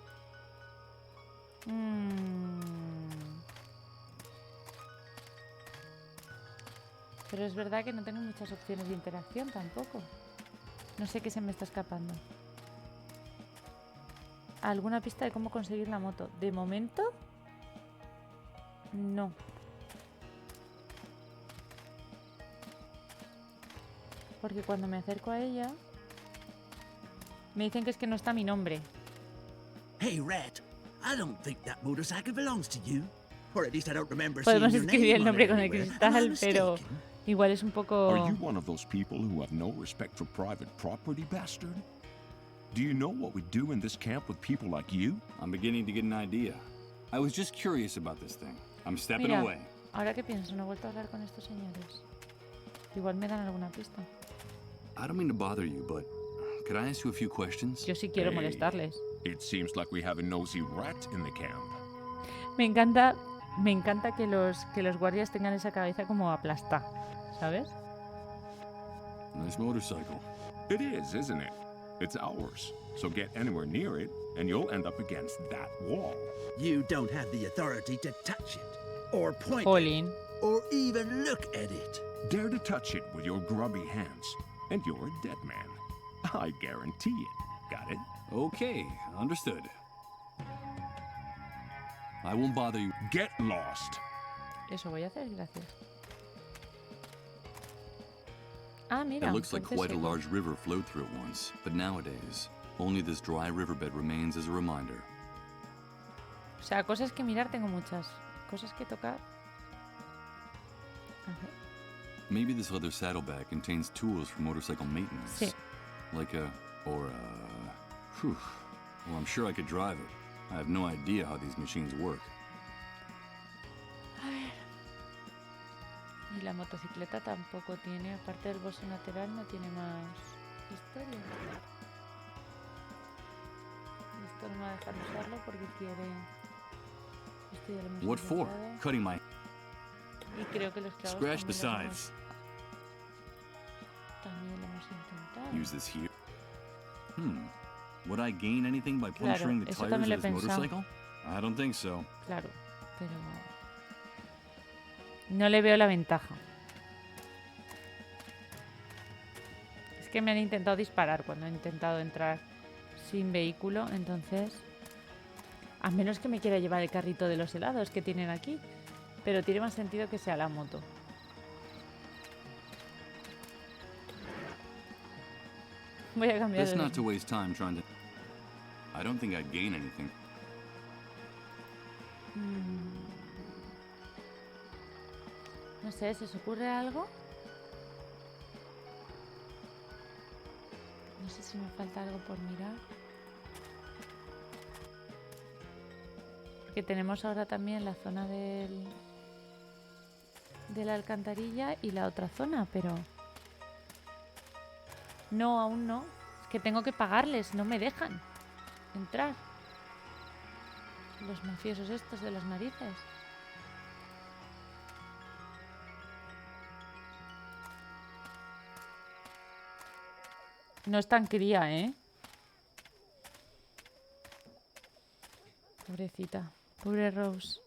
Pero es verdad que no tengo muchas opciones de interacción tampoco. No sé qué se me está escapando. ¿Alguna pista de cómo conseguir la moto? De momento, no. Porque cuando me acerco a ella, me dicen que es que no está mi nombre. Hey, Rat, I don't think that motorcycle belongs to you. Or at least I don't remember Podemos seeing your escribir name el on nombre it con el anywhere. cristal, Am I pero mistaken? igual es un poco... Are you one of those people who have no respect for private property, bastard? Do you know what we do in this camp with people like you? I'm beginning to get an idea. I was just curious about this thing. I'm stepping Mira, away. ahora que pienso, no he vuelto a hablar con estos señores. Igual me dan alguna pista. I don't mean to bother you, but could I ask you a few questions? Yo sí quiero molestarles. It seems like we have a nosy rat in the camp. Me encanta que los guardias tengan esa cabeza como aplastada, ¿sabes? Nice motorcycle. It is, isn't it? It's ours. So get anywhere near it, and you'll end up against that wall. You don't have the authority to touch it, or point Jolín. it, or even look at it. Dare to touch it with your grubby hands, and you're a dead man. I guarantee it. Got it? Okay, understood. I won't bother you. Get lost. Eso voy a hacer, gracias. Ah, mira. It looks like puente quite a seco. large river flowed through it once, but nowadays, only this dry riverbed remains as a reminder. O sea, cosas que mirar tengo muchas. Cosas que tocar. A ver. Maybe this leather saddlebag contains tools for motorcycle maintenance. Sí. Like a... Whew. Well, I'm sure I could drive it. I have no idea how these machines work. A ver. Y la motocicleta tampoco tiene, aparte del bolso lateral, no tiene más historia. Esto no me va a dejar usarlo porque quiere... Esto ya lo hemos What for? intentado. Cutting my... Y creo que los clavos Scratch the también sides. También lo hemos intentado. Use this here. Would I gain anything by puncturing the eso tires también lo of he this pensado. motorcycle? I don't think so. Claro, pero... No le veo la ventaja. Es que me han intentado disparar cuando he intentado entrar sin vehículo, entonces... A menos que me quiera llevar el carrito de los helados que tienen aquí. Pero tiene más sentido que sea la moto. Voy a cambiar Best de... not to waste time trying to... I don't think I'd gain anything. No sé, ¿se os ocurre algo? No sé si me falta algo por mirar. Porque tenemos ahora también la zona de la alcantarilla y la otra zona, pero... No, aún no. Es que tengo que pagarles, no me dejan entrar. Los mafiosos estos de las narices. No es tan cría, ¿eh? Pobrecita. Pobre Rose.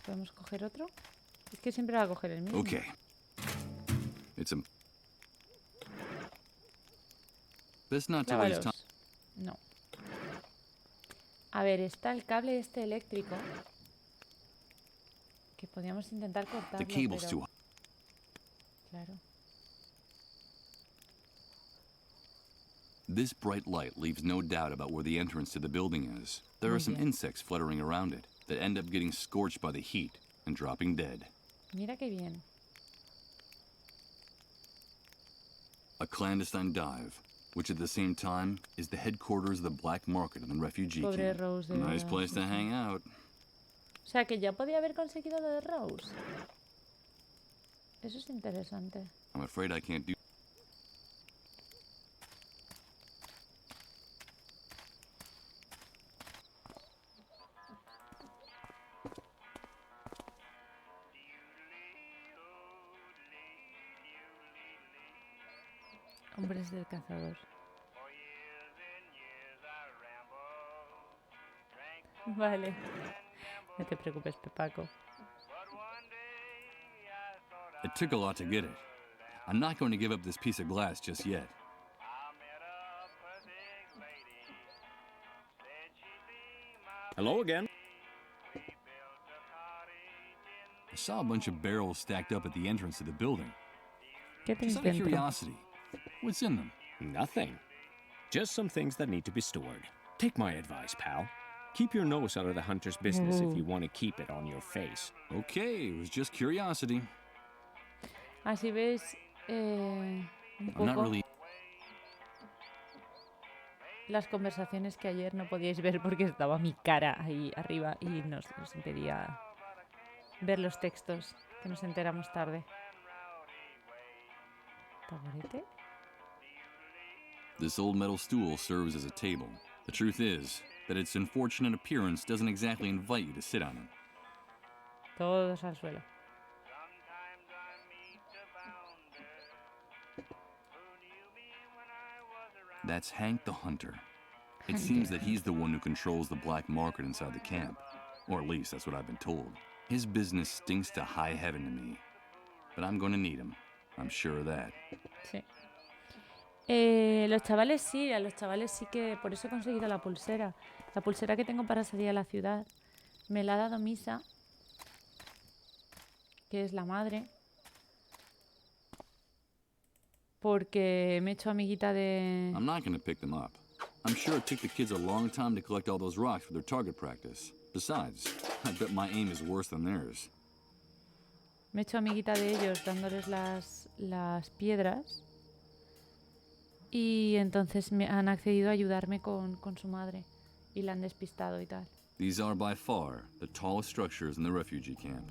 ¿Podemos coger otro? Es que siempre va a coger el mismo. Okay. It's a... Best not to waste time. Clávalos. No. A ver, está el cable este eléctrico. Que podríamos intentar cortarlo, The cable's pero... too... Claro. This bright light leaves no doubt about where the entrance to the building is. There are some insects fluttering around it that end up getting scorched by the heat and dropping dead. Mira qué bien. A clandestine dive, which at the same time is the headquarters of the black market and the refugee Pobre camp. Rose, A de nice verdad. place to hang out. O sea, que ya podía haber conseguido lo de Rose. Eso es interesante. I'm afraid I can't do... Hombres del cazador. Vale. No te preocupes, Pepaco. It took a lot to get it. I'm not going to give up this piece of glass just yet. Hello again. saw a bunch of barrels stacked up at the entrance to the building. ¿Qué te Just out of intento? curiosity, what's in them? Nothing. Just some things that need to be stored. Take my advice, pal. Keep your nose out of the hunter's business if you want to keep it on your face. Okay, it was just curiosity. Así ves un I'm not poco really... las conversaciones que ayer no podíais ver porque estaba mi cara ahí arriba y nos impedía ver los textos, que nos enteramos tarde. ¿Taburete? This old metal stool serves as a table. The truth is that its unfortunate appearance doesn't exactly invite you to sit on it. Todos al suelo. That's Hank the Hunter. It seems that he's the one who controls the black market inside the camp. Or at least that's what I've been told. His business stinks to high heaven to me. But I'm going to need him. I'm sure of that. Sí. Los chavales sí, a los chavales sí que... Por eso he conseguido la pulsera. La pulsera que tengo para salir a la ciudad. Me la ha dado Misa, que es la madre. Porque me he hecho amiguita de... I'm not going to pick them up. I'm sure it took the kids a long time to collect all those rocks for their target practice. Besides, I bet my aim is worse than theirs. Me he hecho amiguita de ellos dándoles las piedras. Y entonces me han accedido a ayudarme con su madre. Y la han despistado y tal. These are by far the tallest structures in the refugee camp.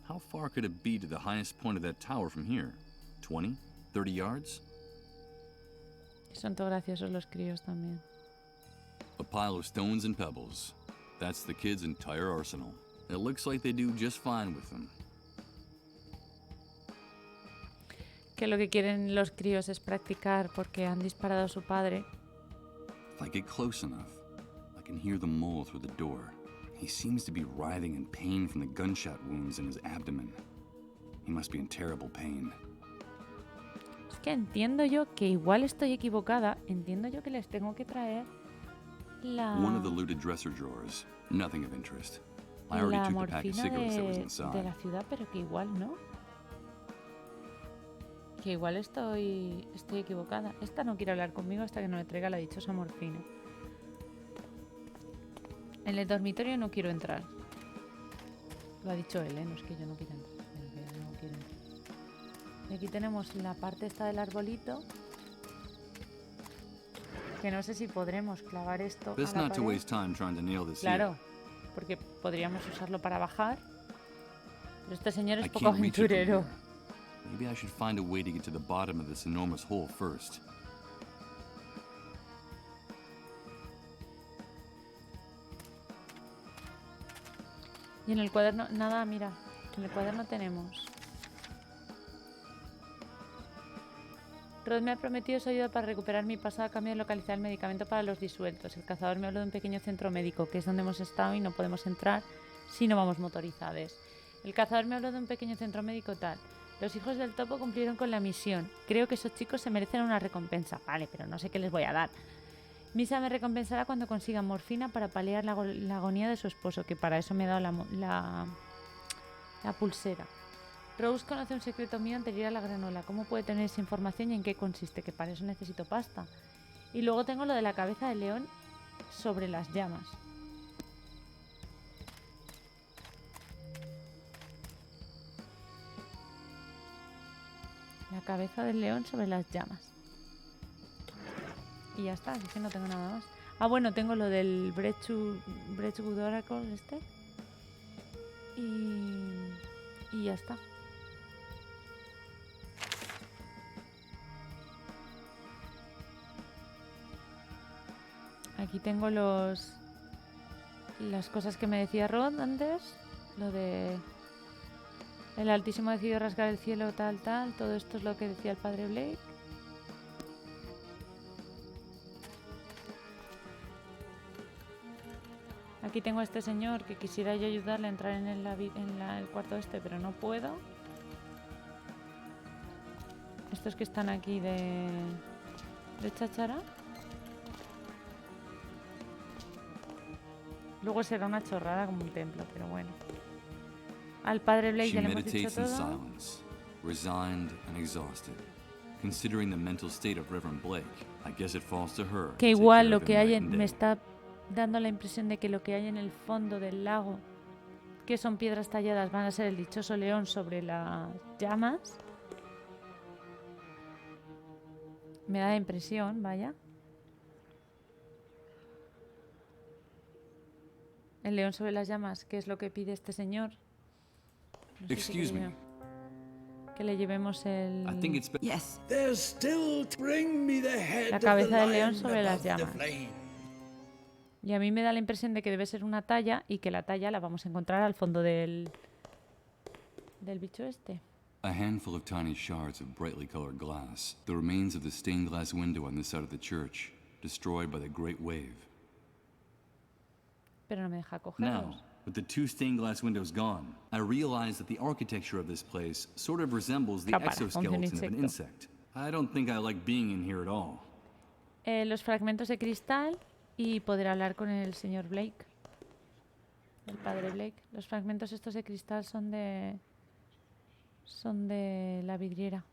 How far could it be to the highest point of that tower from here? 20? 30 yards? Son todos graciosos los críos también. A pile of stones and pebbles. That's the kids' entire arsenal. It looks like they do just fine with them. Que lo que quieren los críos es practicar porque han disparado a su padre. If I get close enough, I can hear the mole through the door. He seems to be writhing in pain from the gunshot wounds in his abdomen. He must be in terrible pain. Es que entiendo yo que igual estoy equivocada. Entiendo yo que les tengo que traer One of the looted dresser drawers. Nothing of interest. I already la took the pack of morfina cigarettes that was de inside. la ciudad, pero que igual no. Que igual estoy equivocada. Esta no quiere hablar conmigo hasta que no me traiga la dichosa morfina. En el dormitorio no quiero entrar. Lo ha dicho él, no es que yo no quiera entrar. No quiero entrar. Y aquí tenemos la parte esta del arbolito. Que no sé si podremos clavar esto a Best la not to pared. waste time trying to nail this Claro, porque podríamos usarlo para bajar. Pero este señor here. es I poco can't reach it from aventurero. here. Maybe I should find a way to get to the bottom of this enormous hole first. Y en el cuaderno, nada, mira, en el cuaderno tenemos. Rod me ha prometido su ayuda para recuperar mi pasado a cambio de localizar el medicamento para los disueltos. El cazador me habló de un pequeño centro médico, que es donde hemos estado y no podemos entrar si no vamos motorizados. El cazador me habló de un pequeño centro médico tal. Los hijos del topo cumplieron con la misión. Creo que esos chicos se merecen una recompensa. Vale, pero no sé qué les voy a dar. Misa me recompensará cuando consiga morfina para paliar la agonía de su esposo, que para eso me ha dado la pulsera. Rose conoce un secreto mío anterior a la granola. ¿Cómo puede tener esa información y en qué consiste? Que para eso necesito pasta. Y luego tengo lo de la cabeza de león sobre las llamas. La cabeza del león sobre las llamas. Y ya está, así que no tengo nada más. Ah, bueno, tengo lo del Breachwood Oracle este. Y ya está. Aquí tengo las cosas que me decía Rod antes. Lo de el Altísimo decidió rasgar el cielo, tal. Todo esto es lo que decía el padre Blake. Aquí tengo a este señor que quisiera yo ayudarle a entrar en el cuarto este, pero no puedo. Estos que están aquí de cháchara. Luego será una chorrada como un templo, pero bueno. Al padre Blake She ya le hemos dicho meditates in todo. silence, resigned and exhausted. Considering the mental state of Reverend Blake, I guess it falls to her to Que take igual care lo of him que hay night en, and me day. está dando la impresión de que lo que hay en el fondo del lago, que son piedras talladas, van a ser el dichoso león sobre las llamas. Me da la impresión, vaya. El león sobre las llamas, ¿qué es lo que pide este señor? No sé si Excuse quería me. que le llevemos el... I think it's Yes. There's still bring me the head La of the cabeza del león lion sobre las above the llamas. flame. Y a mí me da la impresión de que debe ser una talla y que la talla la vamos a encontrar al fondo del bicho este. a handful of tiny shards of brightly colored glass, the remains of the stained glass window on this side of the church, destroyed by the great wave. Pero no me deja cogerlos. Now, with the two stained glass windows gone, I realize that the architecture of this place sort of resembles the Cámara, exoskeleton of an insecto. insect. I don't think I like being in here at all. Los fragmentos de cristal y poder hablar con el señor Blake. El padre Blake. Los fragmentos estos de cristal son de la vidriera.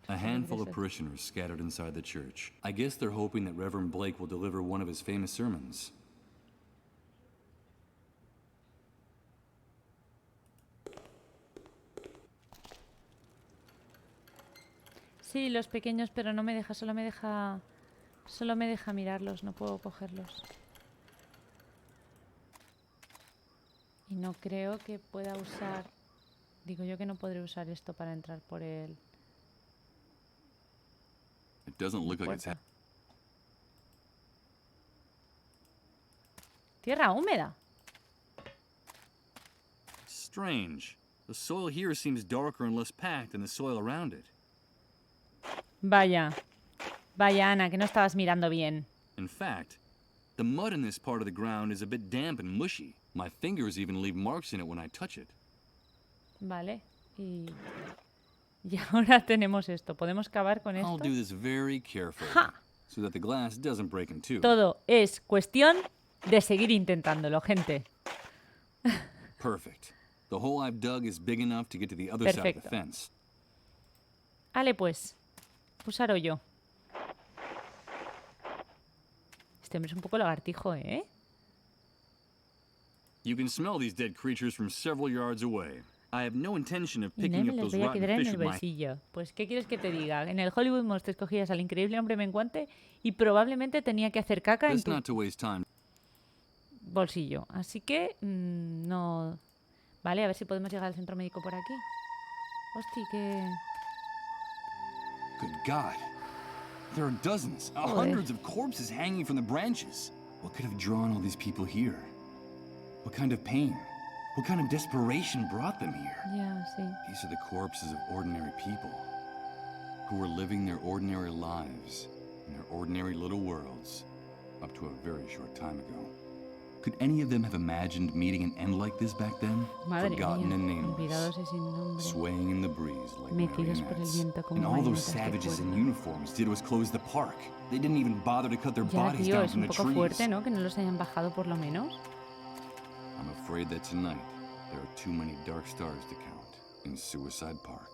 A handful of parishioners scattered inside the church. I guess they're hoping that Reverend Blake will deliver one of his famous sermons. Sí, los pequeños, pero no me deja, solo me deja mirarlos, no puedo cogerlos. Y no creo que pueda usar, digo yo que no podré usar esto para entrar por el... It doesn't look like it's Tierra húmeda. strange. The soil here seems darker and less packed than the soil around it. Vaya. Vaya, Ana, que no estabas mirando bien. In fact, the mud in this part of the ground is a bit damp and mushy. My fingers even leave marks in it when I touch it. Vale. Y ahora tenemos esto. Podemos cavar con I'll esto. do this very carefully, ¡Ja! so that the glass doesn't break in two. Todo es cuestión de seguir intentándolo, gente. Perfect. The hole I've dug is big enough to get to the other side of the Perfecto. fence. Vale, pues. Pulsar hoyo. Este hombre es un poco lagartijo, ¿eh? You can smell these dead creatures from several yards away. I have no intention of Y picking no up me los those voy a rotten quedar en fish el with my... bolsillo. Pues, ¿qué quieres que te diga? En el Hollywood Monsters cogías al increíble hombre menguante y probablemente tenía que hacer caca en Best tu not to waste time. bolsillo. Así que, no... Vale, a ver si podemos llegar al centro médico por aquí. Hostia, que... Good God. There are dozens, hundreds of corpses hanging from the branches. What could have drawn all these people here? What kind of pain? What kind of desperation brought them here? Ya, sí. These are the corpses of ordinary people who were living their ordinary lives in their ordinary little worlds up to a very short time ago. Could any of them have imagined meeting an end like this back then? Madre Forgotten mía, and nameless, olvidados y sin nombre. swaying in the breeze like Metidos por el marionettes. viento como And all those marionetas de savages in cuerda. uniforms did was close the park. They didn't even bother to cut their Ya, bodies tío, down es from un the poco trees. fuerte, ¿no? Que no los hayan bajado por lo menos. I'm afraid that tonight there are too many dark stars to count in Suicide Park.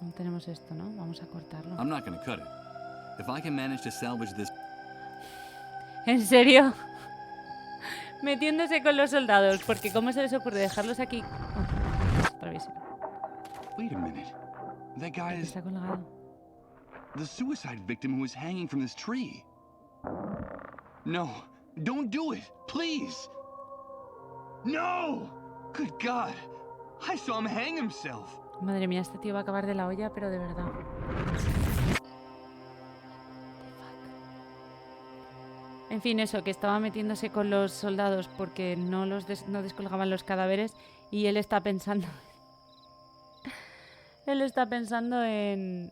No tenemos esto, ¿no? Vamos a cortarlo. I'm not going to cut it. If I can manage to salvage this... ¿En serio? Metiéndose con los soldados, porque ¿cómo se les ocurre dejarlos aquí? Wait a minute. That guy is Está colgado. the suicide victim who was hanging from this tree. No, don't do it, please. No! Good God. I saw him hang himself. Madre mía, este tío va a acabar de la olla, pero de verdad. En fin, eso, que estaba metiéndose con los soldados porque no descolgaban los cadáveres y él está pensando... él está pensando en...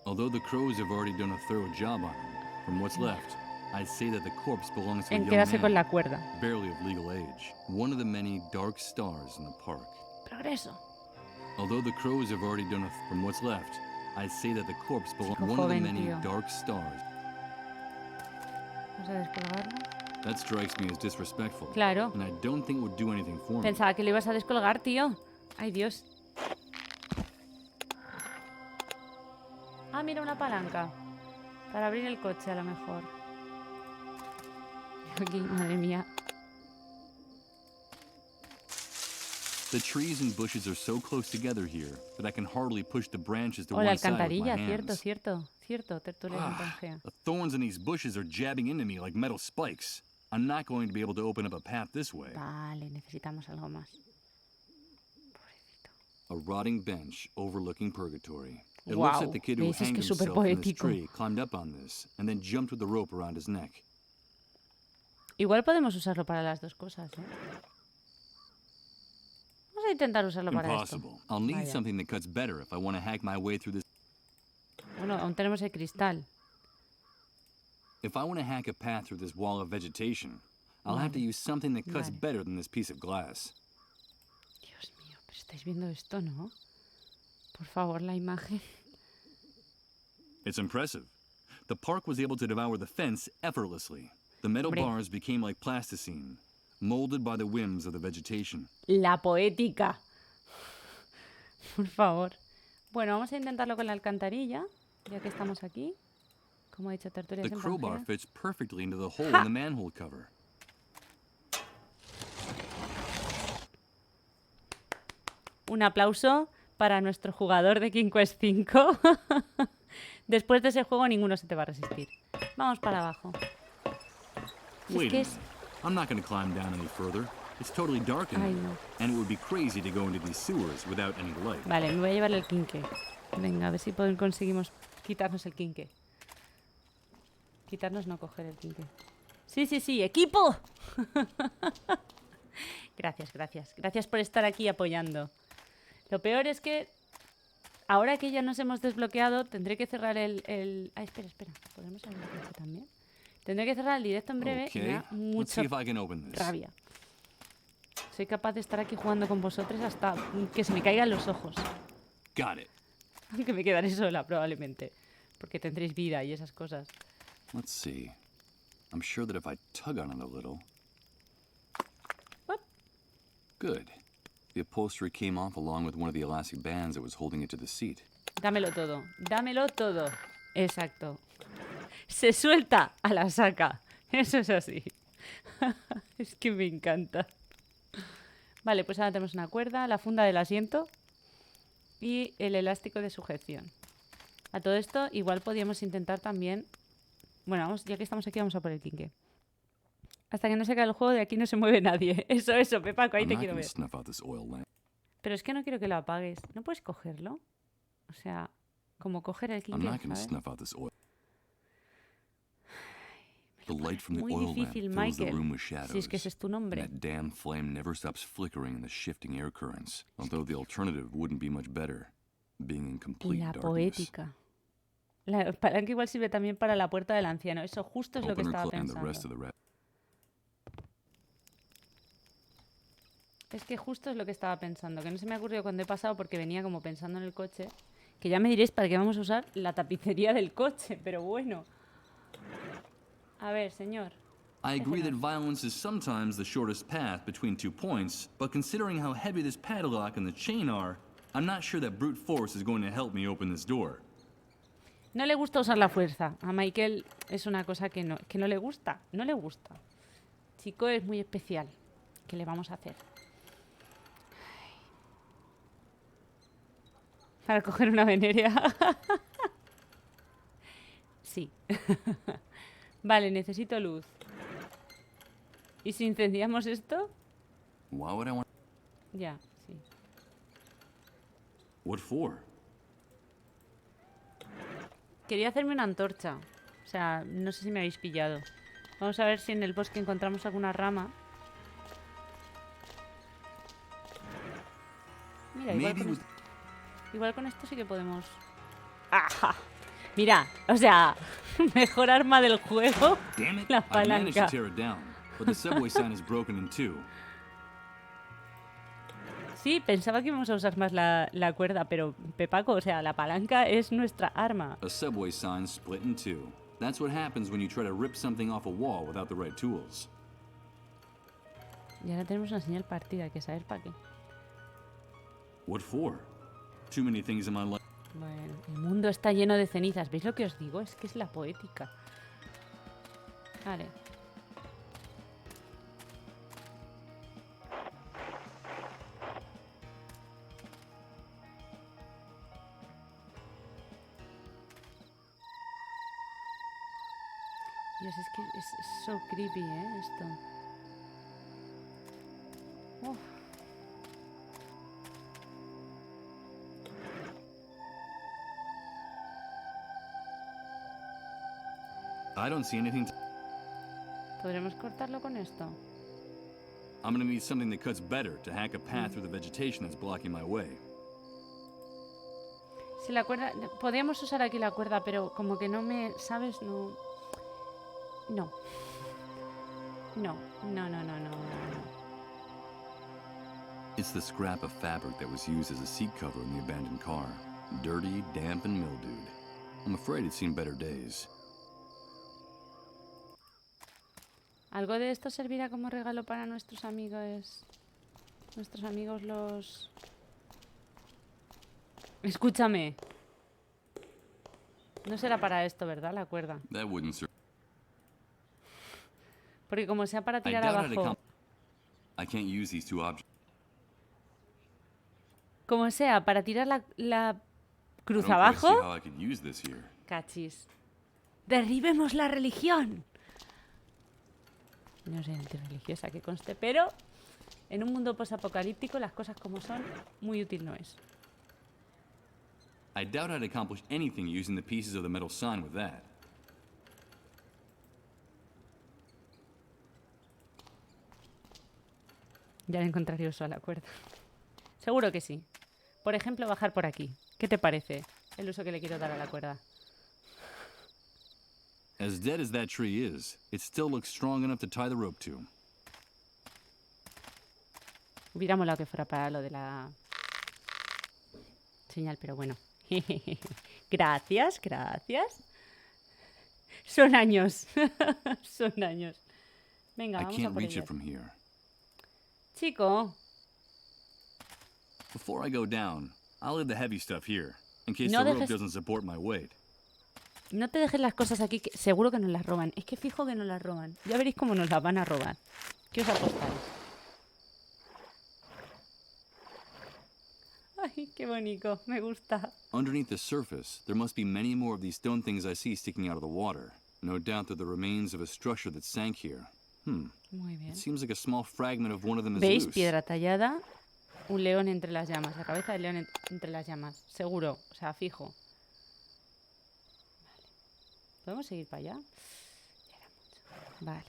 Although the crows have already done a thorough job on him, from what's left, I'd say that the corpse belongs to a En young quedarse con man, la cuerda. barely of legal age, one of the many dark stars in the park. Progreso. Although the crows have already done from what's left, I'd say that the corpse belongs to one of the many dark stars. Vamos a descolgarlo. That strikes me as disrespectful. Claro. And I don't think it would do anything for me. Pensaba que lo ibas a descolgar, tío. Ay, Dios. Ah, mira, una palanca. Para abrir el coche, a lo mejor. Aquí, madre mía. The trees and bushes are so close together here that I can hardly push the branches to O la one side with my alcantarilla, hands. cierto, tertulia en Pangea. The thorns in these bushes are jabbing into me like metal spikes. I'm not going to be able to open up a path this way. Vale, necesitamos algo más. A rotting bench overlooking purgatory. It Wow. looks like the kid who ¿Veis? Es hanged que es súper himself in this poético. tree climbed up on this and then jumped with the rope around his neck. Igual podemos usarlo para las dos cosas, ¿eh? Vamos a intentar usarlo para esto. Impossible. I'll need Vaya. something that cuts better if I want to hack my way through this. Bueno, aún tenemos el cristal. If I want to hack a path through this wall of vegetation, I'll have to use something that cuts Vale. better than this piece of glass. Dios mío, pero estáis viendo esto, ¿no? Por favor, la imagen. It's impressive. The park was able to devour the fence effortlessly. The metal Hombre. bars became like plasticine, molded by the whims of the vegetation. La poética. Por favor. Bueno, vamos a intentarlo con la alcantarilla, ya que estamos aquí. Como ha dicho Tertulias The en crowbar Pangea. fits perfectly into the hole Ha! in the manhole cover. Un aplauso para nuestro jugador de King Quest 5. Después de ese juego ninguno se te va a resistir. Vamos para abajo. Si es Wait que a es... minute. I'm not going to climb down any further. It's totally dark in Ay, here, no. and it would be crazy to go into these sewers without any light. Vale, me voy a llevar el quinque. Venga, a ver si conseguimos quitarnos el quinque. Quitarnos, no coger el quinque. Sí, sí, sí, equipo. Gracias, gracias. Gracias por estar aquí apoyando. Lo peor es que ahora que ya nos hemos desbloqueado, tendré que cerrar el... Ah, espera, espera. ¿Podemos abrir el coche también? Tendré que cerrar el directo en breve y me da Okay, let's see mucha if I can open this. rabia. Soy capaz de estar aquí jugando con vosotros hasta que se me caigan los ojos. Got it. Aunque me quedaré sola probablemente. Porque tendréis vida y esas cosas. Let's see. I'm sure that if I tug on it a little... What? Good. The upholstery came off along with one of the elastic bands that was holding it to the seat. Dámelo todo. Dámelo todo. Exacto. Se suelta a la saca. Eso es así. Es que me encanta. Vale, pues ahora tenemos una cuerda, la funda del asiento y el elástico de sujeción. A todo esto igual podríamos intentar también... Bueno, vamos, ya que estamos aquí vamos a por el quinque. Hasta que no se acabe el juego de aquí no se mueve nadie. Eso, Pepaco, ahí I'm te not quiero gonna ver. snuff out this oil lamp. Pero es que no quiero que lo apagues. ¿No puedes cogerlo? O sea, como coger el I'm quinque, not gonna ¿sabes? snuff out this oil. The light from the Muy oil lamp difícil, fills the Michael. room with shadows. Si es que ese es tu nombre. And that damn flame never stops flickering in the shifting air currents. Although the alternative wouldn't be much better, being in complete La darkness. poética. La palanca igual sirve también para la puerta del anciano. Eso justo es lo que Open or estaba close, and the pensando. rest of the Es que justo es lo que estaba pensando. Que no se me ha ocurrido cuando he pasado porque venía como pensando en el coche. Que ya me diréis para qué vamos a usar la tapicería del coche. Pero bueno. A ver, señor. I agree that violence is sometimes the shortest path between 2 points, but considering how heavy this padlock and the chain are, I'm not sure that brute force is going to help me open this door. No le gusta usar la fuerza. A Michael es una cosa que no le gusta. No le gusta. Chico es muy especial. ¿Qué le vamos a hacer? Para coger una venerea. Sí. Vale, necesito luz. ¿Y si incendiamos esto? Why would I want... Ya, sí. What for? Quería hacerme una antorcha. O sea, no sé si me habéis pillado. Vamos a ver si en el bosque encontramos alguna rama. Mira, igual con esto sí que podemos... ¡Ajá! Mira, o sea... Mejor arma del juego. Damn it, La I managed to palanca. tear it down, but the subway sign is broken in two. Sí, pensaba que íbamos a usar más la cuerda, pero Pepaco, o sea, la palanca es nuestra arma. A subway sign split in two. That's what happens when you try to rip something off a wall without the right tools. Y ahora tenemos una señal partida, hay que saber para qué. What for? Too many things in my life. Bueno, el mundo está lleno de cenizas. ¿Veis lo que os digo? Es que es la poética. Vale. Dios, es que es so creepy, esto. Uf. I don't see anything. ¿Podremos cortarlo con esto? I'm gonna need something that cuts better to hack a path through the vegetation that's blocking my way. Si la cuerda... Podríamos usar aquí la cuerda, pero como que no me... ¿Sabes? No... No. No. No, no, no, no, no. It's the scrap of fabric that was used as a seat cover in the abandoned car. Dirty, damp, and mildewed. I'm afraid it's seen better days. ¿Algo de esto servirá como regalo para nuestros amigos? Nuestros amigos los... Escúchame. No será para esto, ¿verdad? La cuerda. That wouldn't serve. Porque como sea para tirar I doubt abajo... I can't use these two objects. Como sea, para tirar la cruz I don't quite abajo... see how I could use this here. Cachis. ¡Derribemos la religión! No soy antirreligiosa, que conste, pero en un mundo posapocalíptico las cosas como son, muy útil no es. I doubt I'd accomplish anything using the pieces of the metal sign with that. Ya le encontraré uso a la cuerda. Seguro que sí. Por ejemplo, bajar por aquí. ¿Qué te parece el uso que le quiero dar a la cuerda? As dead as that tree is, it still looks strong enough to tie the rope to. Hubiera molado que fuera para lo de la señal, pero bueno. Gracias, gracias. Son años. Son años. Venga, I vamos a can't por reach ellas. it from here. Chico, Before I go down, I'll leave the heavy stuff here, in case No the rope dejes- doesn't support my weight. no te dejes las cosas aquí, que seguro que nos las roban. Es que fijo que nos las roban. Ya veréis cómo nos las van a robar. ¿Qué os apostáis? Ay, qué bonito. Me gusta. Underneath the surface, there must be many more of these stone things I see sticking out of the water. No doubt they're the remains of a structure that sank here. Muy bien. It seems like a small fragment of one of them is ¿Veis? loose. Piedra tallada. Un león entre las llamas. La cabeza del león entre las llamas. Seguro. O sea, fijo. Vale. ¿Podemos seguir para allá? Ya era mucho. Vale.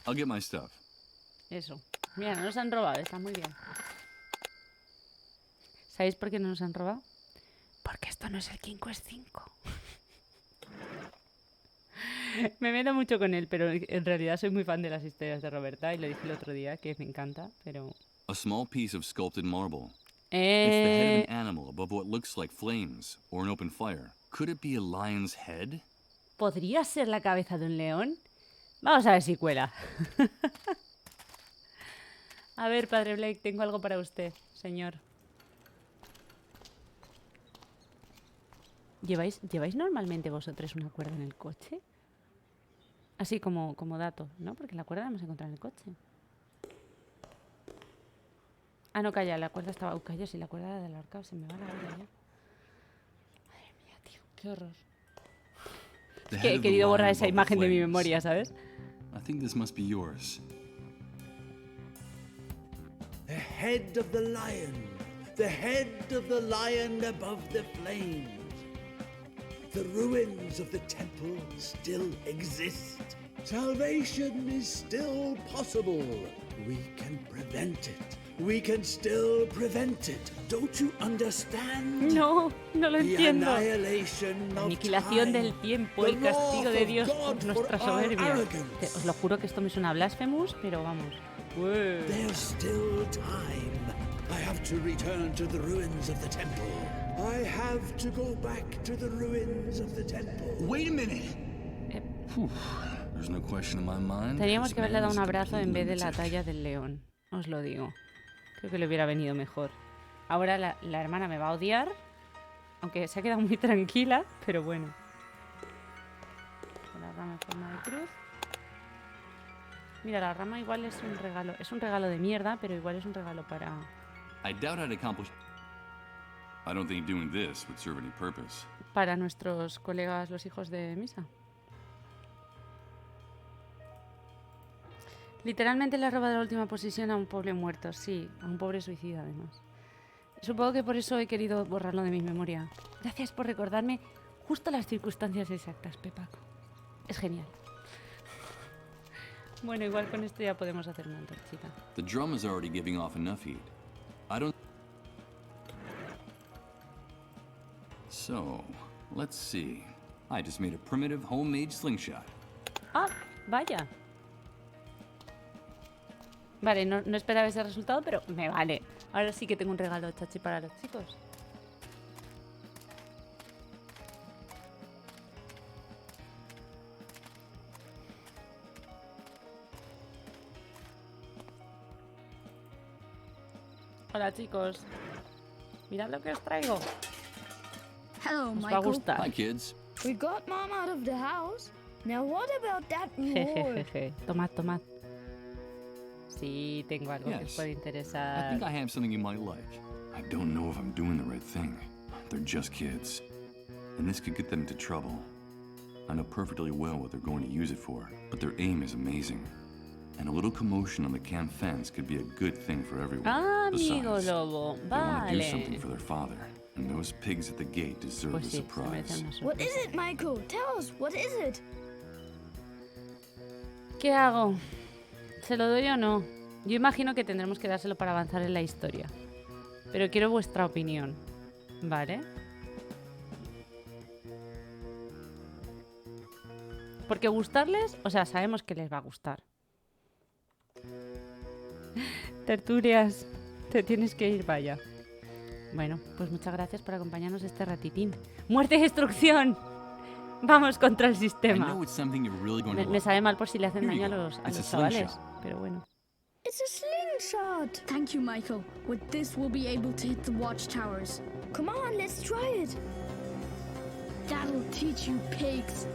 I'll get my stuff. Eso. Mira, no nos han robado. Está muy bien. ¿Sabéis por qué no nos han robado? Porque esto no es el King Quest 5. Me meto mucho con él, pero en realidad soy muy fan de las historias de Roberta y lo dije el otro día que me encanta, pero... A small piece of sculpted marble. It's the head of an animal above what looks like flames or an open fire. Could it be a lion's head? ¿Podría ser la cabeza de un león? Vamos a ver si cuela. A ver, padre Blake, tengo algo para usted, señor. ¿Lleváis normalmente vosotros una cuerda en el coche? Así como dato, ¿no? Porque la cuerda la hemos encontrado en el coche. Ah, no, calla, la cuerda estaba... calla, si la cuerda era del ahorcado, se me va la olla ya. Madre mía, tío, qué horror. Es que he querido borrar esa imagen de mi memoria, ¿sabes? I think this must be yours. The head of the lion. The head of the lion above the flames. The ruins of the temple still exist. Salvation is still possible. We can prevent it. we can still prevent it. Don't you understand? No, no lo entiendo. The annihilation La of aniquilación time. del tiempo, el The castigo wrath de of Dios God por nuestra for our soberbia. arrogance. Os lo juro que esto me suena a blasphemous, pero vamos. There's still time. I have to return to the ruins of the temple. I have to go back to the ruins of the temple. Wait a minute. There's no question in my mind. Teníamos que haberle dado un abrazo en vez de la talla del león. Os lo digo. Creo que le hubiera venido mejor. Ahora la hermana me va a odiar. Aunque se ha quedado muy tranquila, pero bueno. La rama en forma de cruz. Mira, la rama igual es un regalo. Es un regalo de mierda, pero igual es un regalo para... I doubt I'd accomplish. I don't think doing this would serve any purpose. Para nuestros colegas, los hijos de misa. Literalmente le ha robado la última posición a un pobre muerto. Sí, a un pobre suicida además. Supongo que por eso he querido borrarlo de mi memoria. Gracias por recordarme justo las circunstancias exactas, Pepaco. Es genial. Bueno, igual con esto ya podemos hacer una antorchita. The drum is already giving off enough heat. I don't... So, let's see. I just made a primitive homemade slingshot. Ah, vaya. Vale, no esperaba ese resultado, pero me vale. Ahora sí que tengo un regalo chachi para los chicos. Hola chicos. Mirad lo que os traigo. Hello, Os va a Michael. gustar. Hi, kids. We got Mom out of the house. Now what about that reward? Tomad, tomad. Sí, tengo algo que os puede I interesar. think I have something you might like. I don't know if I'm doing the right thing. They're just kids. And this could get them into trouble. I know perfectly well what they're going to use it for, but their aim is amazing. And a little commotion on the camp fence could be a good thing for everyone. Amigo Besides, lobo, they want to do vale. something for their father. And those pigs at the gate deserve Pues a sí, se surprise. merecen una What is sorpresa. it, Michael? Tell us, what is it? ¿Qué hago? ¿Se lo doy o no? Yo imagino que tendremos que dárselo para avanzar en la historia. Pero quiero vuestra opinión. ¿Vale? Porque gustarles, o sea, sabemos que les va a gustar. Tertulias, te tienes que ir, vaya. Bueno, pues muchas gracias por acompañarnos este ratitín. ¡Muerte y destrucción! Vamos contra el I sistema. know it's something you're really going to Me like. sabe mal por si le hacen Here you daño a go. los It's a chavales. slingshot. Pero bueno. It's a slingshot. Thank you, Michael. With this, we'll be able to hit the watchtowers. Come on, let's try it. That'll teach you pigs.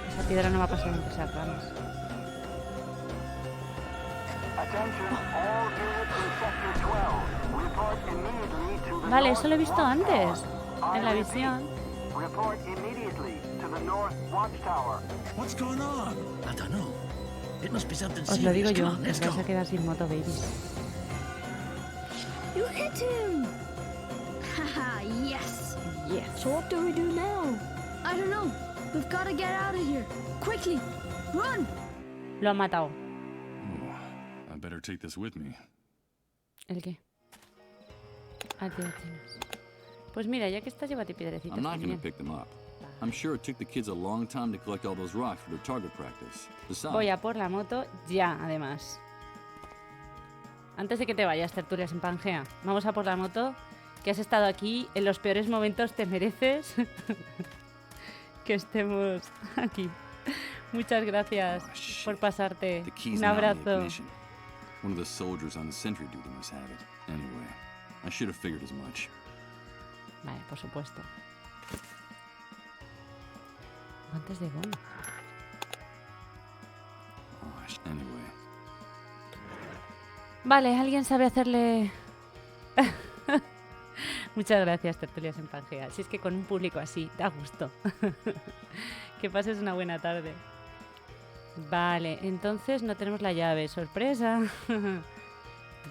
Esa piedra no va a pasar entre esas ramas. Vale, eso lo he visto antes. En la visión. Report immediately to the North Watchtower. What's going on? I don't know. It must be something Os lo digo serious. yo, Come on, que let's os vais go. a quedar sin moto, babies. You hit him. Haha, yes. Yes. So what do we do now? I don't know. We've got to get out of here. Quickly. Run. Lo han matado. I better take this with me. ¿El qué? Ah, tío, chinos. Pues mira, ya que estás, llévate piedrecitas I'm not going también. to pick them up. I'm sure it took the kids a long time to collect all those rocks for their target practice. Besides, Voy a por la moto ya, además. Antes de que te vayas, tertulias en Pangea. Vamos a por la moto, que has estado aquí. En los peores momentos te mereces que estemos aquí. Muchas gracias por pasarte. the key's Un not in the abrazo. ignition. One of the soldiers on sentry duty must have it. Anyway, I should have figured as much. Vale, por supuesto. Guantes de goma. Anyway. Vale, ¿alguien sabe hacerle...? Muchas gracias, tertulias en Pangea. Si es que con un público así, da gusto. Que pases una buena tarde. Vale, entonces no tenemos la llave. ¡Sorpresa!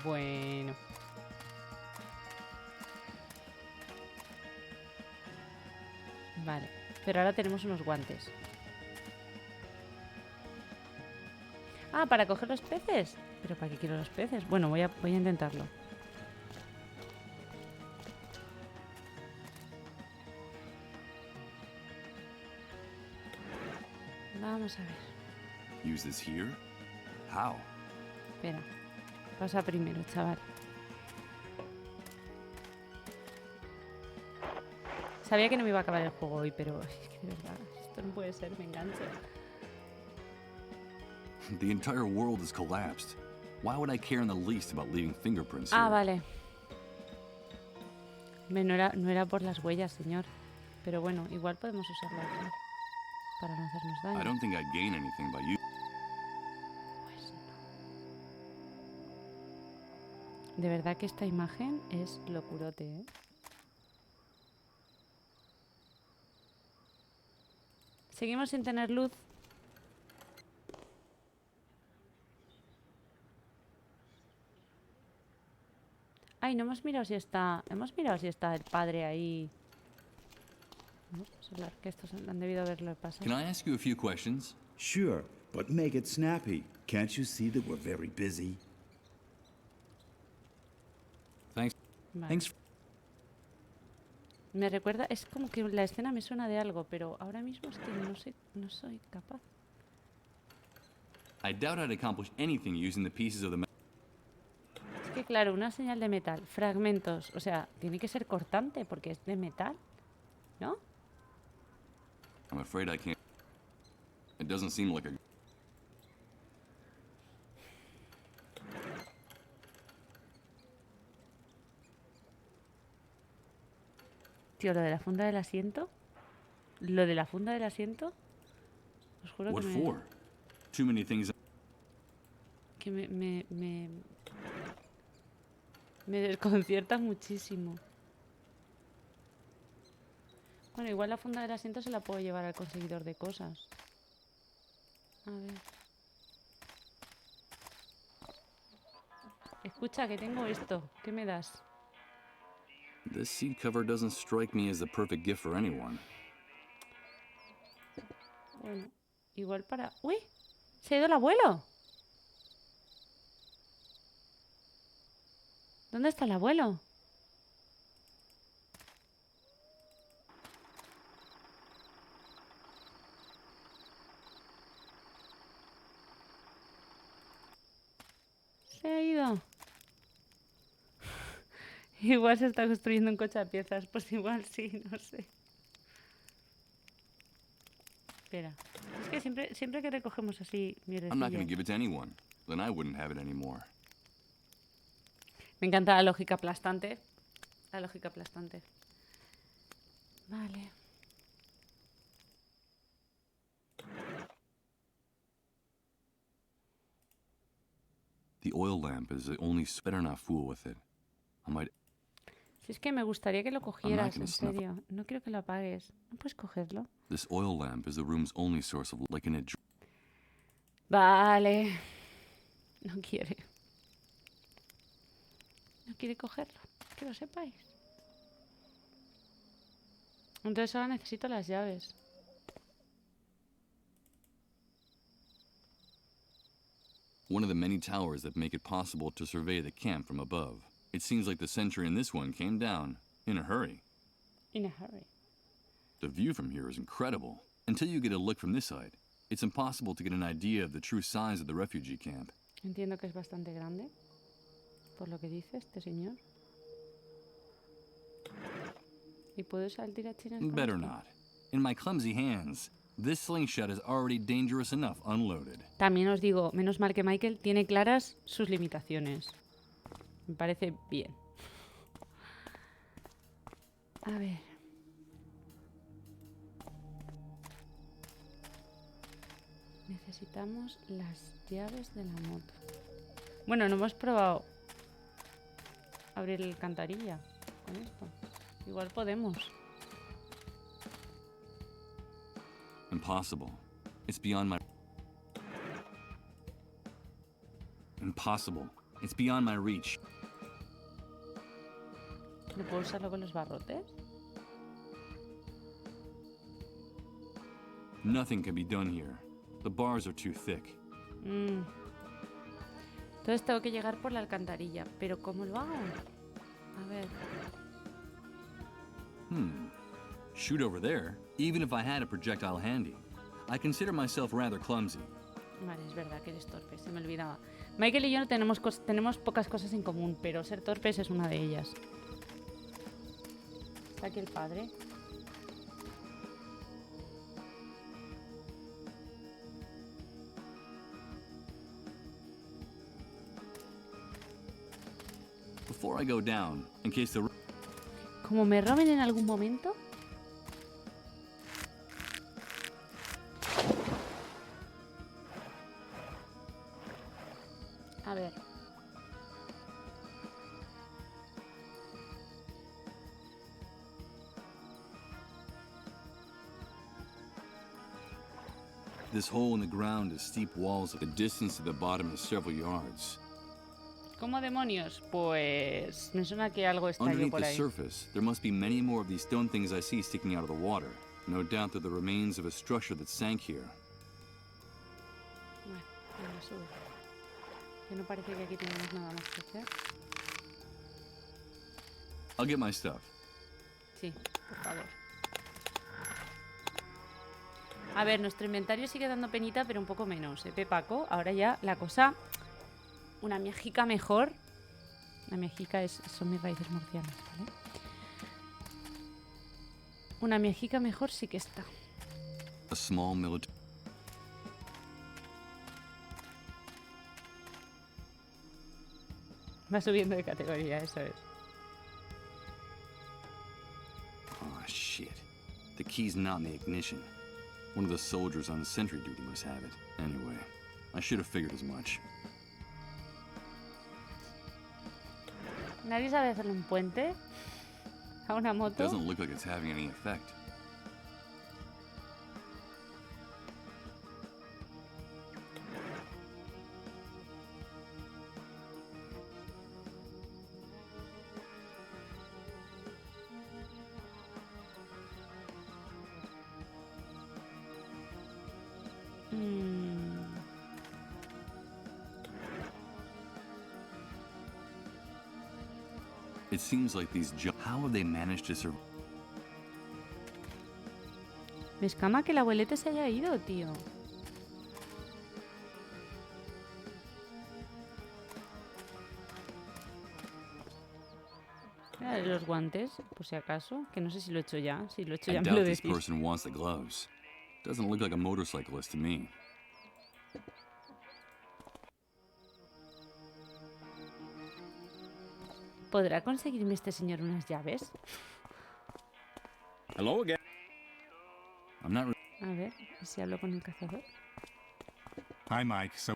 Bueno. Vale, pero ahora tenemos unos guantes. Ah, ¿para coger los peces? ¿Pero para qué quiero los peces? Bueno, voy a intentarlo. Vamos a ver. Use this here? How? Espera. Pasa primero, chaval. Sabía que no me iba a acabar el juego hoy, pero es que de verdad, esto no puede ser, me engancho. The entire world has collapsed. Why would I care in the least about leaving fingerprints here? Ah, vale. No era por las huellas, señor. Pero bueno, igual podemos usarla aquí para no hacernos daño. I don't think I'd gain anything by you. Pues no. De verdad que esta imagen es locurote, ¿eh? Seguimos sin tener luz. Ay, no hemos mirado si está... Hemos mirado si está el padre ahí. Vamos a hablar, que estos han debido haberlo pasado. Can I ask you a few questions? Sure, but make it snappy. Can't you see that we're very busy? Thanks. Vale. Thanks. Me recuerda... Es como que la escena me suena de algo, pero ahora mismo es que no soy capaz. I doubt I'd accomplish anything using the pieces of the Es que claro, una señal de metal, fragmentos, o sea, tiene que ser cortante porque es de metal, ¿no? I'm afraid I can't. It doesn't seem like a... Tío, lo de la funda del asiento. Lo de la funda del asiento. Os juro What que for? Too many things. que me desconcierta muchísimo. Bueno, igual la funda del asiento se la puedo llevar al conseguidor de cosas. A ver. Escucha, que tengo esto. ¿Qué me das? This seat cover doesn't strike me as the perfect gift for anyone. Bueno, igual para... ¡Uy! ¡Se ha ido el abuelo! ¿Dónde está el abuelo? Se ha ido. Igual se está construyendo un coche a piezas. Pues igual sí, no sé. Espera. Es que siempre que recogemos así I'm not going to mierdecillas. give it to anyone. Then I wouldn't have it anymore. Me encanta la lógica aplastante. La lógica aplastante. Vale. The oil lamp is the only... Better not fool with it. I might... Si es que me gustaría que lo cogieras, gonna en snuff. serio. No quiero que lo apagues. ¿No puedes cogerlo? This oil lamp is the room's only source of... Like in a... Vale. No quiere. No quiere cogerlo. Que lo sepáis. Entonces ahora necesito las llaves. One of the many towers that make it possible to survey the camp from above. It seems like the sentry in this one came down in a hurry. In a hurry. The view from here is incredible. Until you get a look from this side, it's impossible to get an idea of the true size of the refugee camp. Entiendo que es bastante grande. Por lo que dice este señor. ¿Y puedo usar el tirachinas con Better esto? not. In my clumsy hands, this slingshot is already dangerous enough unloaded. También os digo, menos mal que Michael tiene claras sus limitaciones. Me parece bien. A ver. Necesitamos las llaves de la moto. Bueno, no hemos probado abrir la alcantarilla con esto. Igual podemos. Impossible. It's beyond my... Impossible. It's beyond my reach. ¿No puedo usarlo con los barrotes? Nothing can be done here. The bars are too thick. Entonces tengo que llegar por la alcantarilla. ¿Pero cómo lo hago? A ver. Shoot over there, even if I had a projectile handy. I consider myself rather clumsy. Vale, es verdad que eres torpe, se me olvidaba. Michael y yo tenemos pocas cosas en común, pero ser torpes es una de ellas. ¿Está aquí el padre? Before I go down, in case the... Como me roben en algún momento. A ver. This hole in the ground is steep walls. The distance to the bottom is several yards. ¿Cómo demonios? Pues me suena que algo estalló Underneath por the ahí. surface, there must be many more of these stone things I see sticking out of the water. No doubt they're the remains of a structure that sank here. Bueno, venga, sube. Que no parece que aquí tenemos nada más que hacer. I'll get my stuff. Sí, por favor. A ver, nuestro inventario sigue dando penita, pero un poco menos, ¿eh, Paco? Ahora ya la cosa... Una mejica mejor. La mejica son mis raíces murcianas, ¿vale? Una mejica mejor sí que está. A small military... Va subiendo de categoría, eso es. Oh, shit. The key's not in the ignition. One of the soldiers on sentry duty must have it. Anyway, I should have figured as much. ¿Nadie sabe hacerle un puente a una moto? Doesn't look like it's having any effect. It seems like these how have they managed to survive? Me escama que el abuelete se haya ido, tío. Los guantes, por si acaso, que no sé si lo he hecho ya. Si lo he hecho ya I me lo doubt this decís. person wants the gloves. Doesn't look like a motorcyclist to me. ¿Podrá conseguirme este señor unas llaves? Hello again. I'm not. A ver, si hablo con el cazador. Hi, Mike. So.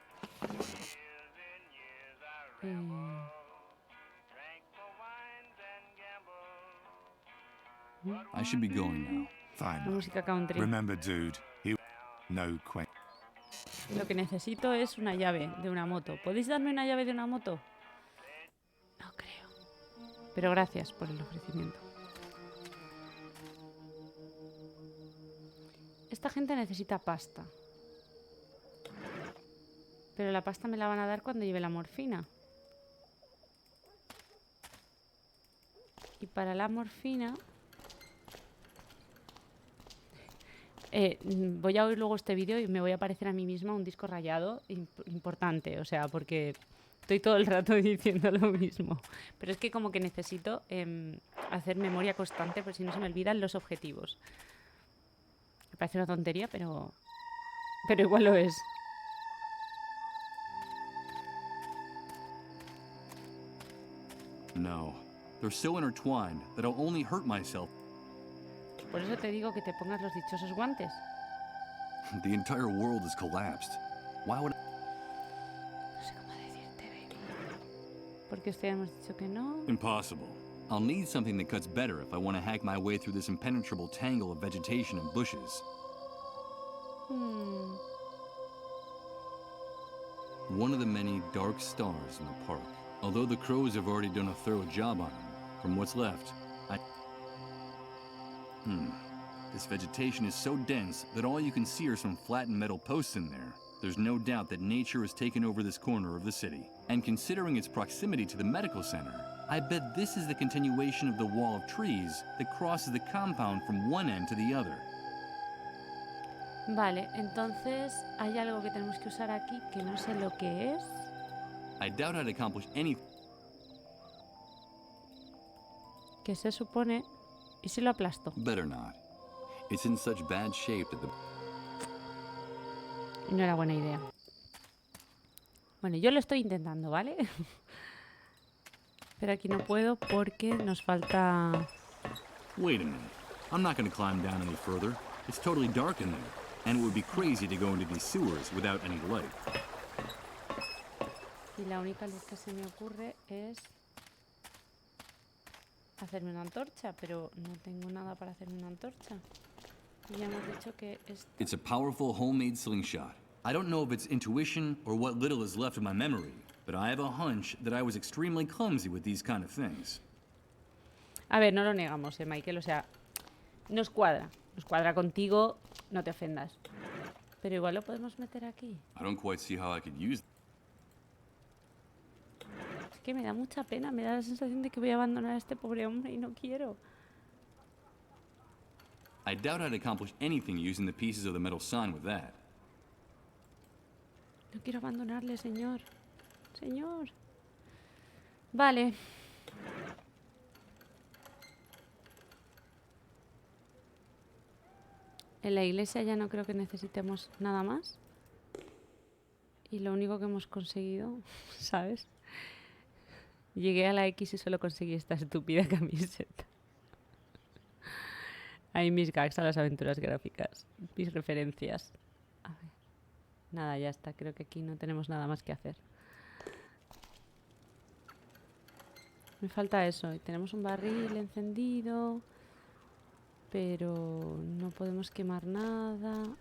I should be going now. Fine. Música country. Remember, dude. No question. Lo que necesito es una llave de una moto. ¿Podéis darme una llave de una moto? No creo. Pero gracias por el ofrecimiento. Esta gente necesita pasta. Pero la pasta me la van a dar cuando lleve la morfina. Y para la morfina... voy a oír luego este vídeo y me voy a parecer a mí misma un disco rayado importante. O sea, porque estoy todo el rato diciendo lo mismo. Pero es que como que necesito hacer memoria constante, por si no se me olvidan los objetivos. Me parece una tontería, pero igual lo es. No, they're so intertwined that I'll only hurt myself. Por eso te digo que te pongas los dichosos guantes. The entire world has collapsed. Why would No sé cómo decirte, baby. Porque usted hemos dicho que no. Impossible. I'll need something that cuts better if I want to hack my way through this impenetrable tangle of vegetation and bushes. One of the many dark stars in the park. Although the crows have already done a thorough job on him, from what's left, This vegetation is so dense that all you can see are some flattened metal posts in there. There's no doubt that nature has taken over this corner of the city. And considering its proximity to the medical center, I bet this is the continuation of the wall of trees that crosses the compound from one end to the other. Vale, entonces hay algo que tenemos que usar aquí que no sé lo que es. I doubt I'd accomplish anything. Que se supone... ¿Y si lo aplasto? Better not. It's in such bad shape that the... No era buena idea. Bueno, yo lo estoy intentando, ¿vale? Pero aquí no puedo porque nos falta... Wait a minute. I'm not going to climb down any further. It's totally dark in there. And it would be crazy to go into these sewers without any light. Y la única luz que se me ocurre es... hacerme una antorcha, pero no tengo nada para hacerme una antorcha. Y ya hemos dicho que es... It's a powerful homemade slingshot. I don't know if it's intuition or what little is left of my memory, but I have a hunch that I was extremely clumsy with these kind of things. A ver, no lo negamos, Michael, o sea, nos cuadra contigo, no te ofendas. Pero igual lo podemos meter aquí. I don't quite see how I could use it. Es que me da mucha pena, me da la sensación de que voy a abandonar a este pobre hombre y no quiero. I doubt I'd accomplish anything using the pieces of the metal sign with that. No quiero abandonarle, señor. Señor. Vale. En la iglesia ya no creo que necesitemos nada más. Y lo único que hemos conseguido, ¿sabes? Llegué a la X y solo conseguí esta estúpida camiseta. Ahí mis gags a las aventuras gráficas. Mis referencias. A ver. Nada, ya está. Creo que aquí no tenemos nada más que hacer. Me falta eso. Y tenemos un barril encendido. Pero no podemos quemar nada.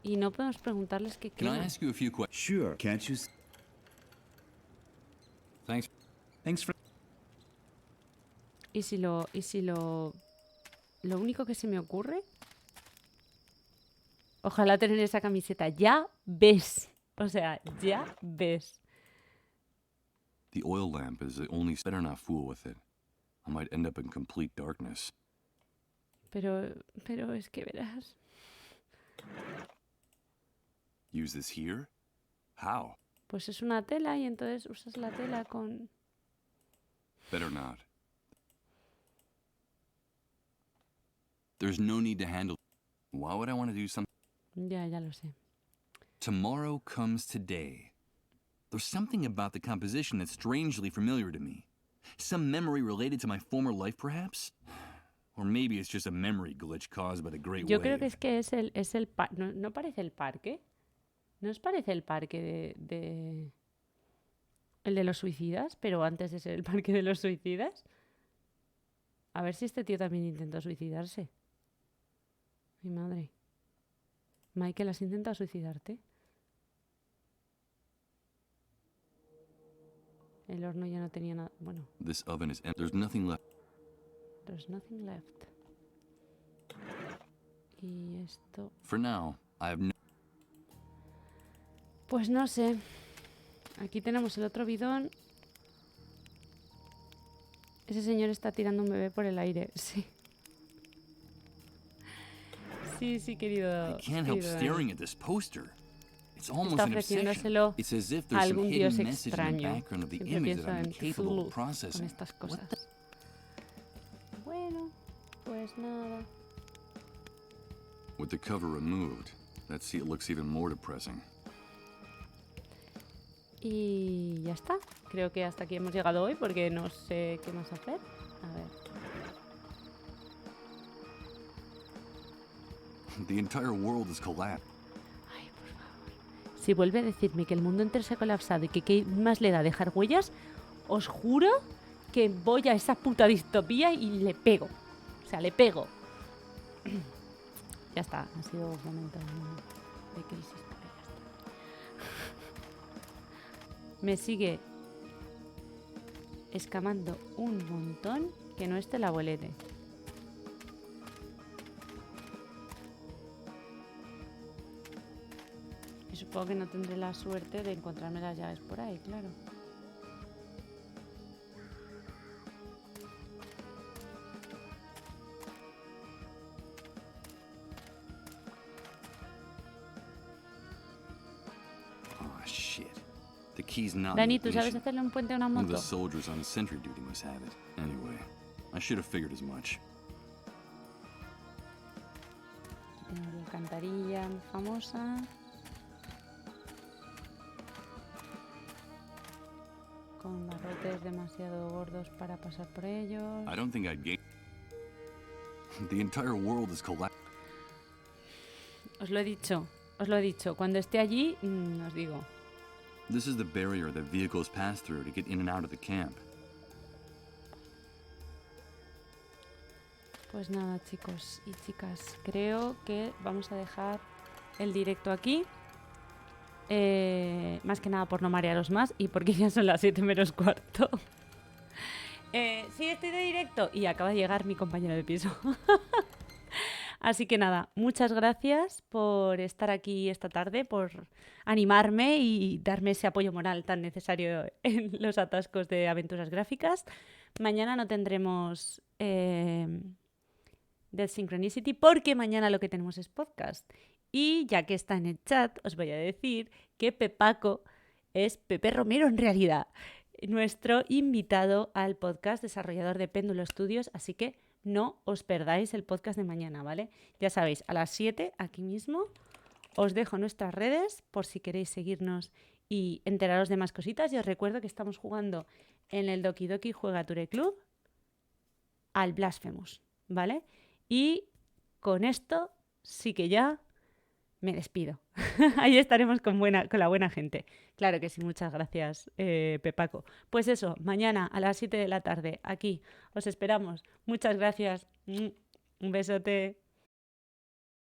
Y no podemos preguntarles qué Can I queman. ask you a few questions? Sure, can't you? Thanks for... Y si lo único que se me ocurre... Ojalá tener esa camiseta. Ya ves. O sea, ya ves. The oil lamp is the only... Better not fool with it. I might end up in complete darkness. Pero es que verás. Use this here? How? Pues es una tela y entonces usas la tela con... Better not. There's no need to handle... Why would I want to do something? Ya lo sé. Tomorrow comes today. There's something about the composition that's strangely familiar to me. Some memory related to my former life, perhaps? Or maybe it's just a memory glitch caused by the Great Yo Wave. creo que es el ¿No parece el parque? ¿No os parece el parque de... el de los suicidas? Pero antes de ser el parque de los suicidas. A ver si este tío también intentó suicidarse. Mi madre. Michael, ¿has intentado suicidarte? El horno ya no tenía nada... Bueno. This oven is empty. There's nothing left. There's nothing left. Y esto... For now, I have no... Pues no sé. Aquí tenemos el otro bidón. Ese señor está tirando un bebé por el aire. Sí. Sí, querido. I can't help staring at this poster. It's almost Está an obsession. ofreciéndoselo It's as if a there's some algún hidden dios message in the extraño. background of the Siempre image pienso that I'm en incapable Cthulhu of processing. con estas cosas. Bueno, pues nada. With the cover removed, that seat looks even more depressing. Y ya está. Creo que hasta aquí hemos llegado hoy porque no sé qué más hacer. A ver. The entire world has collapsed. Si vuelve a decirme que el mundo entero se ha colapsado y que qué más le da dejar huellas, os juro que voy a esa puta distopía y le pego. O sea, le pego. Ya está. Ha sido un momento de crisis. Me sigue escamando un montón que no esté el abuelete. supongo que no tendré la suerte de encontrarme las llaves por ahí, claro. Oh, shit. The key's not in Dani, the ¿tú sabes ignition. hacerle un puente a una One of moto? the soldiers on sentry duty must have it. Anyway, I should have figured as much. Tengo la alcantarilla muy famosa. Con barrotes demasiado gordos para pasar por ellos. I don't think I'd gain. The entire world is collapsing. Os lo he dicho. Cuando esté allí, os digo. This is the barrier that vehicles pass through to get in and out of the camp. Pues nada, chicos y chicas, creo que vamos a dejar el directo aquí. Más que nada por no marearos más y porque ya son las 7 menos cuarto. Sí, estoy de directo y acaba de llegar mi compañero de piso. Así que nada, muchas gracias por estar aquí esta tarde, por animarme y darme ese apoyo moral tan necesario en los atascos de aventuras gráficas. Mañana no tendremos Dead Synchronicity porque mañana lo que tenemos es podcast. Y ya que está en el chat, os voy a decir que Pepaco es Pepe Romero en realidad, nuestro invitado al podcast desarrollador de Péndulo Studios, así que no os perdáis el podcast de mañana, ¿vale? Ya sabéis, a las 7, aquí mismo, os dejo nuestras redes por si queréis seguirnos y enteraros de más cositas. Y os recuerdo que estamos jugando en el Doki Doki Juega Club al Blasphemous, ¿vale? Y con esto sí que ya me despido. Ahí estaremos con la buena gente. Claro que sí, muchas gracias, Pepaco. Pues eso, mañana a las 7 de la tarde, aquí, os esperamos. Muchas gracias. Un besote.